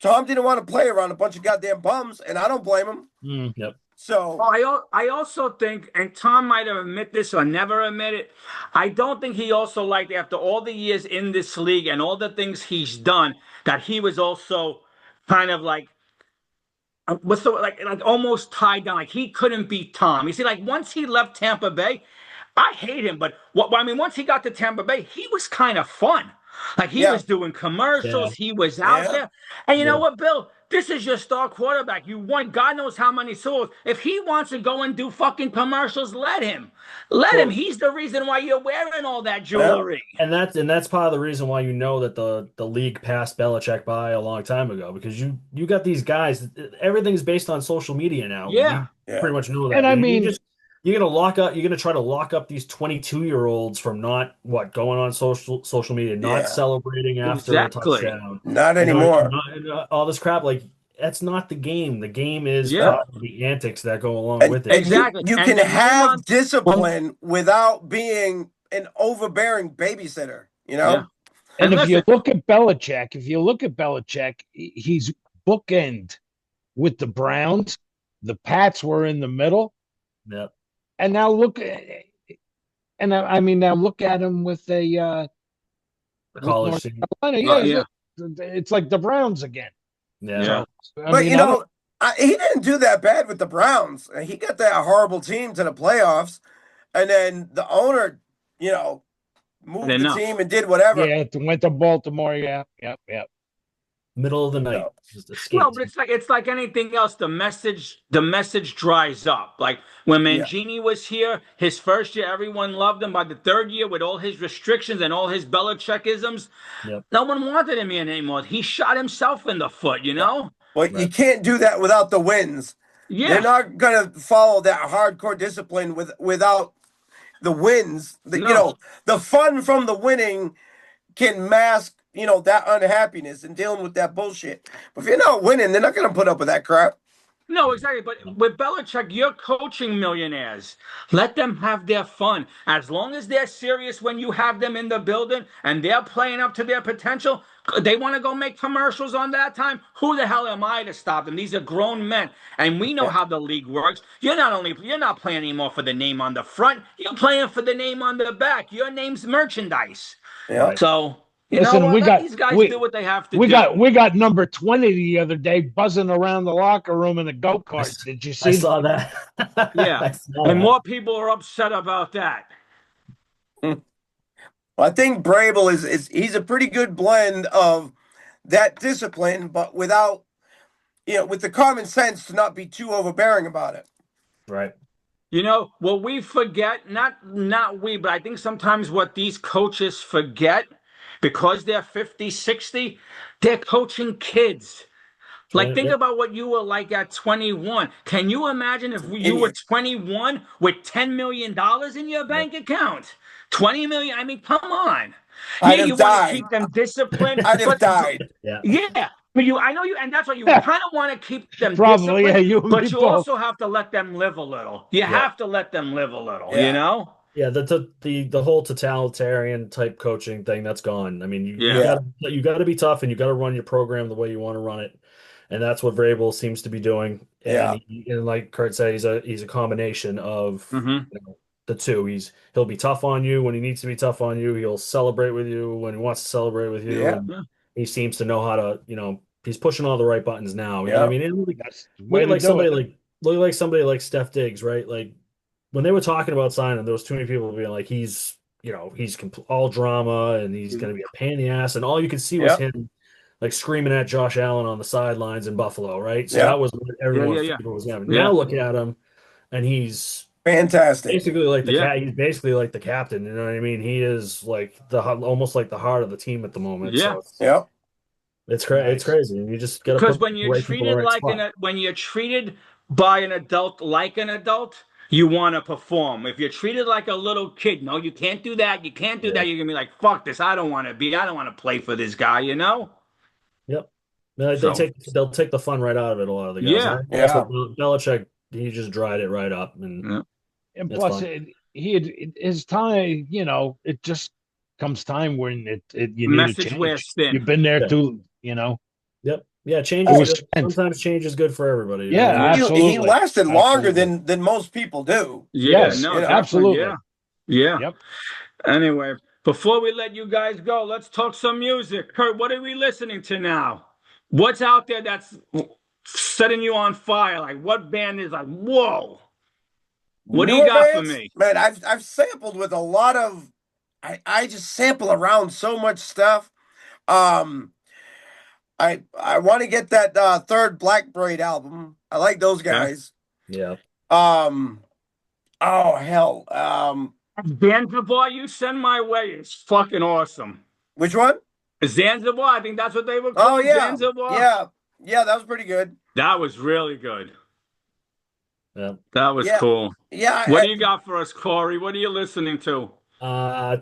Tom didn't want to play around a bunch of goddamn bums, and I don't blame him. Yep. So I also think, and Tom might have admit this or never admit it, I don't think he also liked, after all the years in this league and all the things he's done, that he was also kind of like, almost tied down, like he couldn't beat Tom. You see, like once he left Tampa Bay, I hate him, but once he got to Tampa Bay, he was kind of fun. Like he was doing commercials, he was out there. And you know what, Bill? This is your star quarterback. You won God knows how many souls. If he wants to go and do fucking commercials, let him. Let him. He's the reason why you're wearing all that jewelry. And that's part of the reason why you know that the league passed Belichick by a long time ago, because you got these guys. Everything's based on social media now. Yeah. You pretty much know that. And I mean, you're gonna try to lock up these 22-year-olds from not going on social media, not celebrating after a touchdown. Not anymore. All this crap, like that's not the game. The game is the antics that go along with it. Exactly. You can have discipline without being an overbearing babysitter. You know. Yeah. And if you look at Belichick, he's bookend with the Browns. The Pats were in the middle. Yep. And now look at him with the college team. It's like the Browns again. Yeah. So, but he didn't do that bad with the Browns. He got that horrible team to the playoffs, and then the owner, moved the team and did whatever. Yeah, went to Baltimore. Yeah. middle of the night, No. just Well, escaped. but it's like anything else. The message dries up. Like when Yeah. Mangini was here, his first year, everyone loved him. By the third year, with all his restrictions and all his Belichickisms, Yep. no one wanted him here anymore. He shot himself in the foot, you Yeah. know? Well, you Right. can't do that without the wins. They're Yeah. not gonna follow that hardcore discipline without the wins. No. The fun from the winning can mask, that unhappiness and dealing with that bullshit. But if you're not winning, they're not gonna put up with that crap. No, exactly. But with Belichick, you're coaching millionaires. Let them have their fun. As long as they're serious when you have them in the building and they're playing up to their potential, they want to go make commercials on that time. Who the hell am I to stop them? These are grown men. And we know Yeah. how the league works. You're not playing anymore for the name on the front. You're playing for the name on the back. Your name's merchandise. Yeah. Right. So, you know Listen, what? we Let got these guys do we what they have to we do. got we got number 20 the other day buzzing around the locker room in a I, go-kart. s- Did you I see saw that. Yeah. I saw And that. more people are upset about that. Well, I think Vrabel is he's a pretty good blend of that discipline, but without, with the common sense to not be too overbearing about it. Right. You know, what we forget, not we, but I think sometimes what these coaches forget, because they're 50, 60, they're coaching kids. Like, think Yep. about what you were like at 21. Can you imagine if you were Idiot. 21 with $10 million in your Yep. bank account? 20 million? I mean, come on. Yeah, I'd you have want to died. keep them disciplined, I'd have but died. Yeah. yeah, but I know you, and that's why you kind of want to keep them probably? Yeah, disciplined, you and me but you both. also have to let them live a little. You Yep. have to let them live a little, you Yeah. know? Yeah, the whole totalitarian type coaching thing, that's gone. I mean, you Yeah. Yeah. gotta be tough, and you gotta run your program the way you want to run it, and that's what Vrabel seems to be doing. And Yeah. and like Kurt said, he's a combination of, Hmm. the two. He'll be tough on you when he needs to be tough on you. He'll celebrate with you when he wants to celebrate with you, Yeah. and he seems to know how to, he's pushing all the right buttons now. You know what I Yeah. mean? And That's the look way at to like do somebody it. like Steph Diggs, right? Like when they were talking about signing, there was too many people being like, he's all drama and he's going to be a pain in the ass, and all you could see was Yeah. him like screaming at Josh Allen on the sidelines in Buffalo, right? So Yeah. that was what Yeah, everyone yeah, yeah. figured was happening. Yeah. Now look at him, and he's Fantastic. basically like the Yeah. cat. He's basically like the captain. You know what I mean? He is like almost like the heart of the team at the moment. Yeah. So Yeah. it's Nice. crazy. You just got to Because put when the you're right people in treated the right like spot. when you're treated by an adult like an adult, you want to perform. If you're treated like a little kid, no, you can't do that. You can't do Yeah. that. You're gonna be like, fuck this. I don't want to play for this guy, you know? Yep. No, So they'll take the fun right out of it. A lot of the guys, and I yeah. think that's Yeah. what Belichick. He just dried it right up, and Yeah. And it's plus, fun. his time, it just comes time when you need a Message wears change. You've thin. been there Yeah. too, Yep. Yeah. Change it is Hey, was good. spent. Sometimes change is good for everybody. You know what I Yeah, mean? he absolutely. lasted longer Absolutely. than most people do. Yeah, Yes, no, You know. definitely. absolutely. Yeah. Yeah. Yep. Anyway, before we let you guys go, let's talk some music. Kurt, what are we listening to now? What's out there that's setting you on fire? Like, what band is like, whoa? What do you Newer got for bands, me? man, I've sampled with a lot of. I just sample around so much stuff. Um, I want to get that third Black Braid album. I like those Okay. guys. Yeah. Um, oh hell. Zanzibar, you send my way. It's fucking awesome. Which one? Zanzibar, I think that's what they were Oh called. yeah, Zanzibar. yeah, yeah. That was pretty good. That was really good. Yeah. That was Yeah, cool. yeah. What do you got for us, Corey? What are you listening to?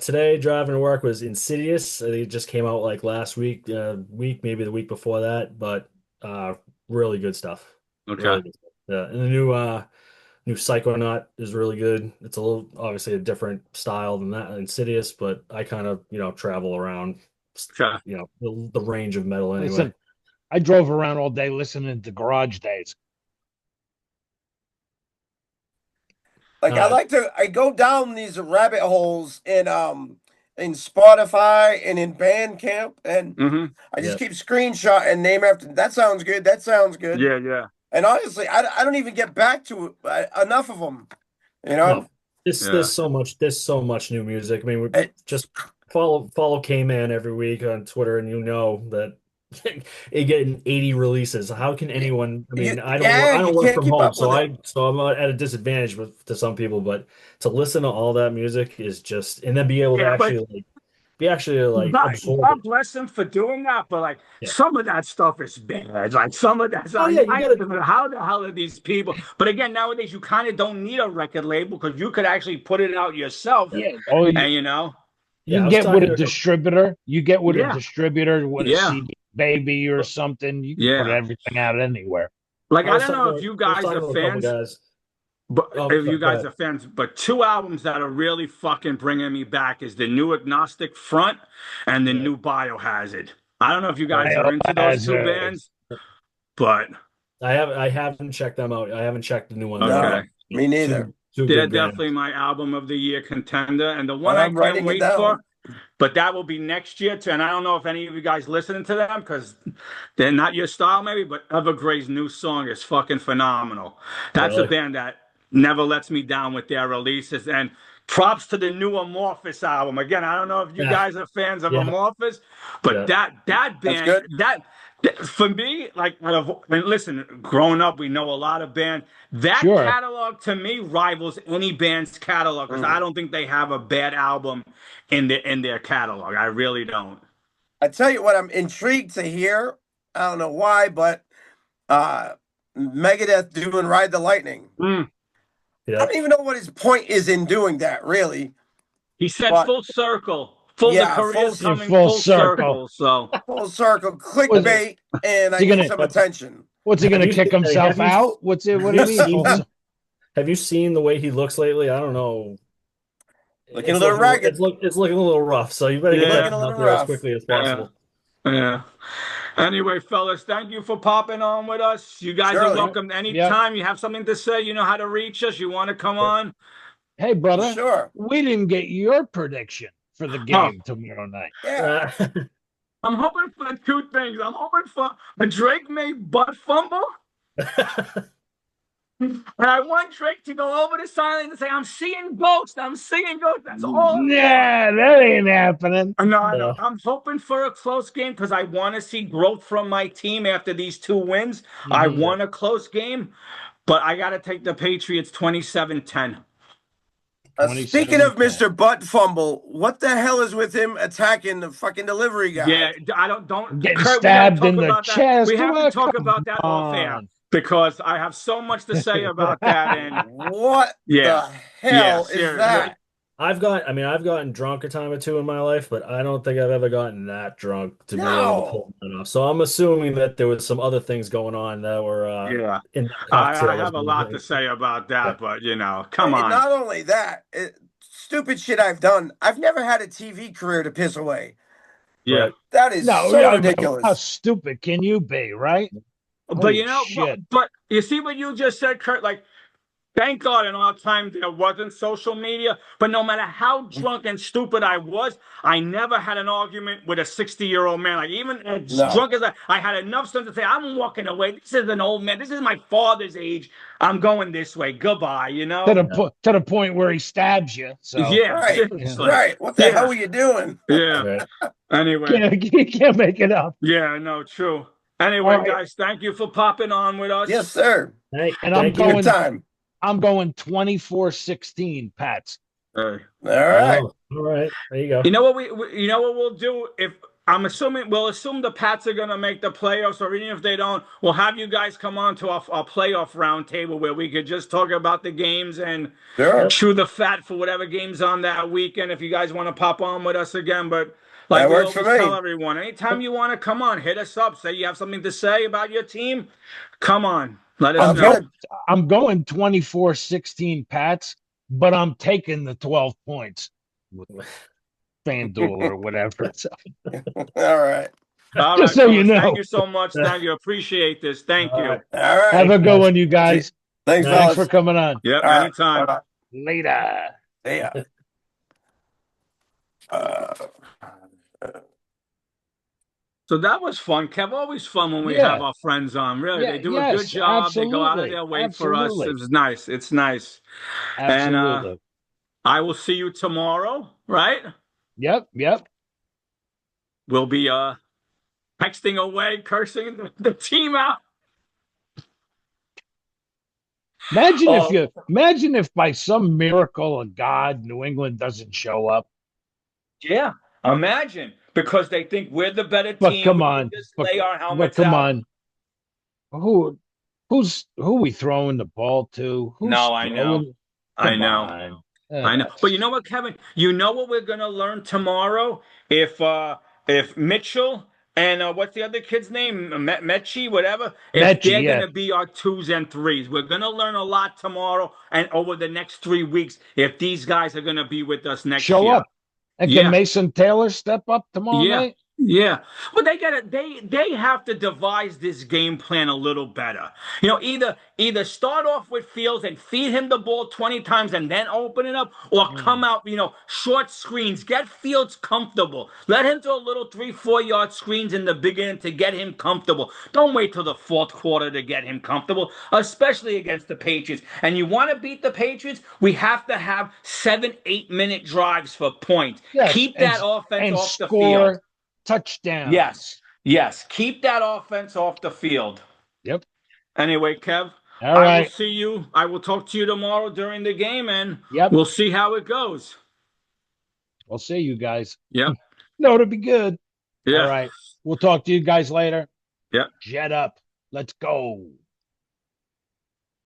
Today driving to work was Insidious. I think it just came out like last week, maybe the week before that, but uh, really good stuff. Okay. Really good stuff. Yeah, and the new Psychonaut is really good. It's a little obviously a different style than that Insidious, but I kind of travel around Okay. the range of metal anyway. Listen, I drove around all day listening to Garage Days. Like Uh, I go down these rabbit holes in Spotify and in Bandcamp, and Mm-hmm. I just yeah, keep screenshotting name after that sounds good. That sounds good. Yeah, yeah, And honestly, I don't even get back to enough of them. You know, no, this yeah. there's so much new music. I mean, we it, just follow K-Man every week on Twitter, and you know that getting 80 releases. How can anyone? I mean, Yeah, I you don't work can't from keep home, up with so it. I'm at a disadvantage to some people. But to listen to all that music is just, and then be able to Yeah, but actually like absorb God it. bless him for doing that. But like Yeah. some of that stuff is bad. Like some of that, Oh yeah, you I got to. don't know how the hell are these people? But again, nowadays you kind of don't need a record label because you could actually put it out yourself, Yeah, Yeah. Oh, and yeah. you I can was get with talking a to a couple. distributor. You get with a yeah, distributor with a yeah, CD baby or something. You can put yeah. everything out anywhere. Like I I was don't talking know if to you I was guys are talking to a couple fans. guys. But Oh, if you sorry, go guys ahead. are fans, but two albums that are really fucking bringing me back is the new Agnostic Front and the Right, new Biohazard. I don't know if you guys are into those two Biohazard. bands, but I haven't checked them out. I haven't checked the new ones out okay. yet. No, me neither. Two They're good definitely bands. my album of the year contender. And the one I I'm can't writing it wait for, down. but that will be next year too. And I don't know if any of you guys listening to them because they're not your style, maybe, but Evergray's new song is fucking phenomenal. That's a Really? band that never lets me down with their releases. And props to the new Amorphous album. Again, I don't know if you Yeah, guys are fans of yeah, Amorphous, but yeah. that That's band, good. for me, like, and listen, growing up, we know a lot of bands. That Sure. catalog to me rivals any band's catalog because I Mm. don't think they have a bad album in their catalog. I really don't. I tell you what, I'm intrigued to hear. I don't know why, but uh Megadeth doing Ride the Lightning. Mm. I Yep. don't even know what his point is in doing that, really. He said But full circle. The yeah, career's In coming full full circle. circle. So full circle Was Have you clickbait, and I he need gonna? some have, attention. What's he have gonna you kick seen, hey, himself out? What's it? have What do you you mean seen full? him? Have you seen the way he looks lately? I don't know. Looking a little It's ragged, it's looking a little rough. So you better get yeah, looking that a out little there as rough. quickly as yeah, possible. yeah. Anyway, fellas, thank you for popping on with us. You guys are Surely, Yep. welcome Yep. anytime you have something to say. You know how to reach us. You want to come on? Hey, brother, sure. we didn't get your prediction for the Oh, game tomorrow night. Yeah. I'm hoping for two things. I'm hoping for a Drake May butt fumble. And I want Drake to go over the sideline and say, I'm seeing ghosts. I'm seeing ghosts. That's all I want. Nah, that ain't happening. No, I know. No. I'm hoping for a close game because I want to see growth from my team after these two wins. I Mm-hmm. want a close game, but I got to take the Patriots 27-10. Speaking 27 of 10. Mr. Butt Fumble, what the hell is with him attacking the fucking delivery Yeah, guy? I don't, Getting Kurt, we got to stabbed talk in the about that. We chest. have to Well, talk come about that off air on. because I have so much to say about that. And What yeah, the yeah, hell is seriously. that? I've gotten drunk a time or two in my life, but I don't think I've ever gotten that drunk to be able to No. pull that off. So I'm assuming that there was some other things going on that were Yeah. in that I cocktail. have a lot to say about Yeah. that, but come And on. not only that, stupid shit I've done. I've never had a TV career to piss away. Yeah. Right. That is No, so yeah, but how ridiculous. stupid can you be, right? But Holy shit. but you see what you just said, Kurt? Like, thank God in our time there wasn't social media. But no matter how drunk and stupid I was, I never had an argument with a 60-year-old man. Like, even as No. drunk as I had enough sense to say, I'm walking away. This is an old man. This is my father's age. I'm going this way. Goodbye, Yeah. To the point where he stabs you. So Yeah, Right. yeah. seriously. Right. What the hell Yeah, were you doing? yeah. Right. Anyway, You can't make it up. yeah, no, true. All Anyway, right. guys, thank you for popping on with Yes, us. sir. Hey, And thank you. Good time. I'm going 24-16, Pats. Hey. All right. Oh, all right. There you go. You know what you know what we'll do if we'll assume the Pats are gonna make the playoffs, or even if they don't, we'll have you guys come on to our playoff round table where we could just talk about the games and Sure. chew the fat for whatever games on that weekend. If you guys want to pop on with us again, but like That we works for always tell me. everyone, anytime you want to come on, hit us up. Say you have something to say about your team, come on, let us I'm Sounds know. go good. I'm going 24-16, Pats, but I'm taking the 12 points with FanDuel or whatever. So, All right. All just right, so you fellas. Thank know. you so much. Thank you. Appreciate this. Thank All you. right. All Have right. a Thanks, good guys. one, you guys. Thanks, Thanks fellas. for coming on. Yep, All right. anytime. Bye-bye. Later. See ya. Uh, So that was fun. Kev, always fun when we have Yeah. our friends on. Really, Yeah. they do a good Yes. job. They go out of Absolutely. their way for us. Absolutely. It's nice. It's nice. And Absolutely. I will see you tomorrow, right? Yep. Yep. We'll be texting away, cursing the team out. Imagine if by some miracle of God New England doesn't show up. Yeah, imagine, because they think we're the better But team. come We can on, just but lay our but helmets come out. on, who we throwing the ball to? Who's No, I know. throwing? I Come know. on. I know. But you know what, Kevin? You know what we're gonna learn tomorrow? If Mitchell and what's the other kid's name? Mechie, whatever. If Mechie, they're yeah, gonna be our twos and threes, we're gonna learn a lot tomorrow and over the next 3 weeks if these guys are gonna be with us next show year. up. And can Yeah. Mason Taylor step up tomorrow Yeah, night? yeah. Well, they have to devise this game plan a little better. Either start off with Fields and feed him the ball 20 times and then open it up, or come out, short screens, get Fields comfortable. Let him throw a little 3, 4 yard screens in the beginning to get him comfortable. Don't wait till the fourth quarter to get him comfortable, especially against the Patriots. And you want to beat the Patriots, we have to have 7, 8 minute drives for points. Yes, Keep that offense and off the field. score touchdowns. Yes, yes. Keep that offense off the field. Yep. Anyway, Kev, All I will right. see you. I will talk to you tomorrow during the game, and Yep. we'll see how it goes. We'll see you guys. Yep. No, it'll be good. All Yeah. right. We'll talk to you guys later. Yep. Jet up. Let's go.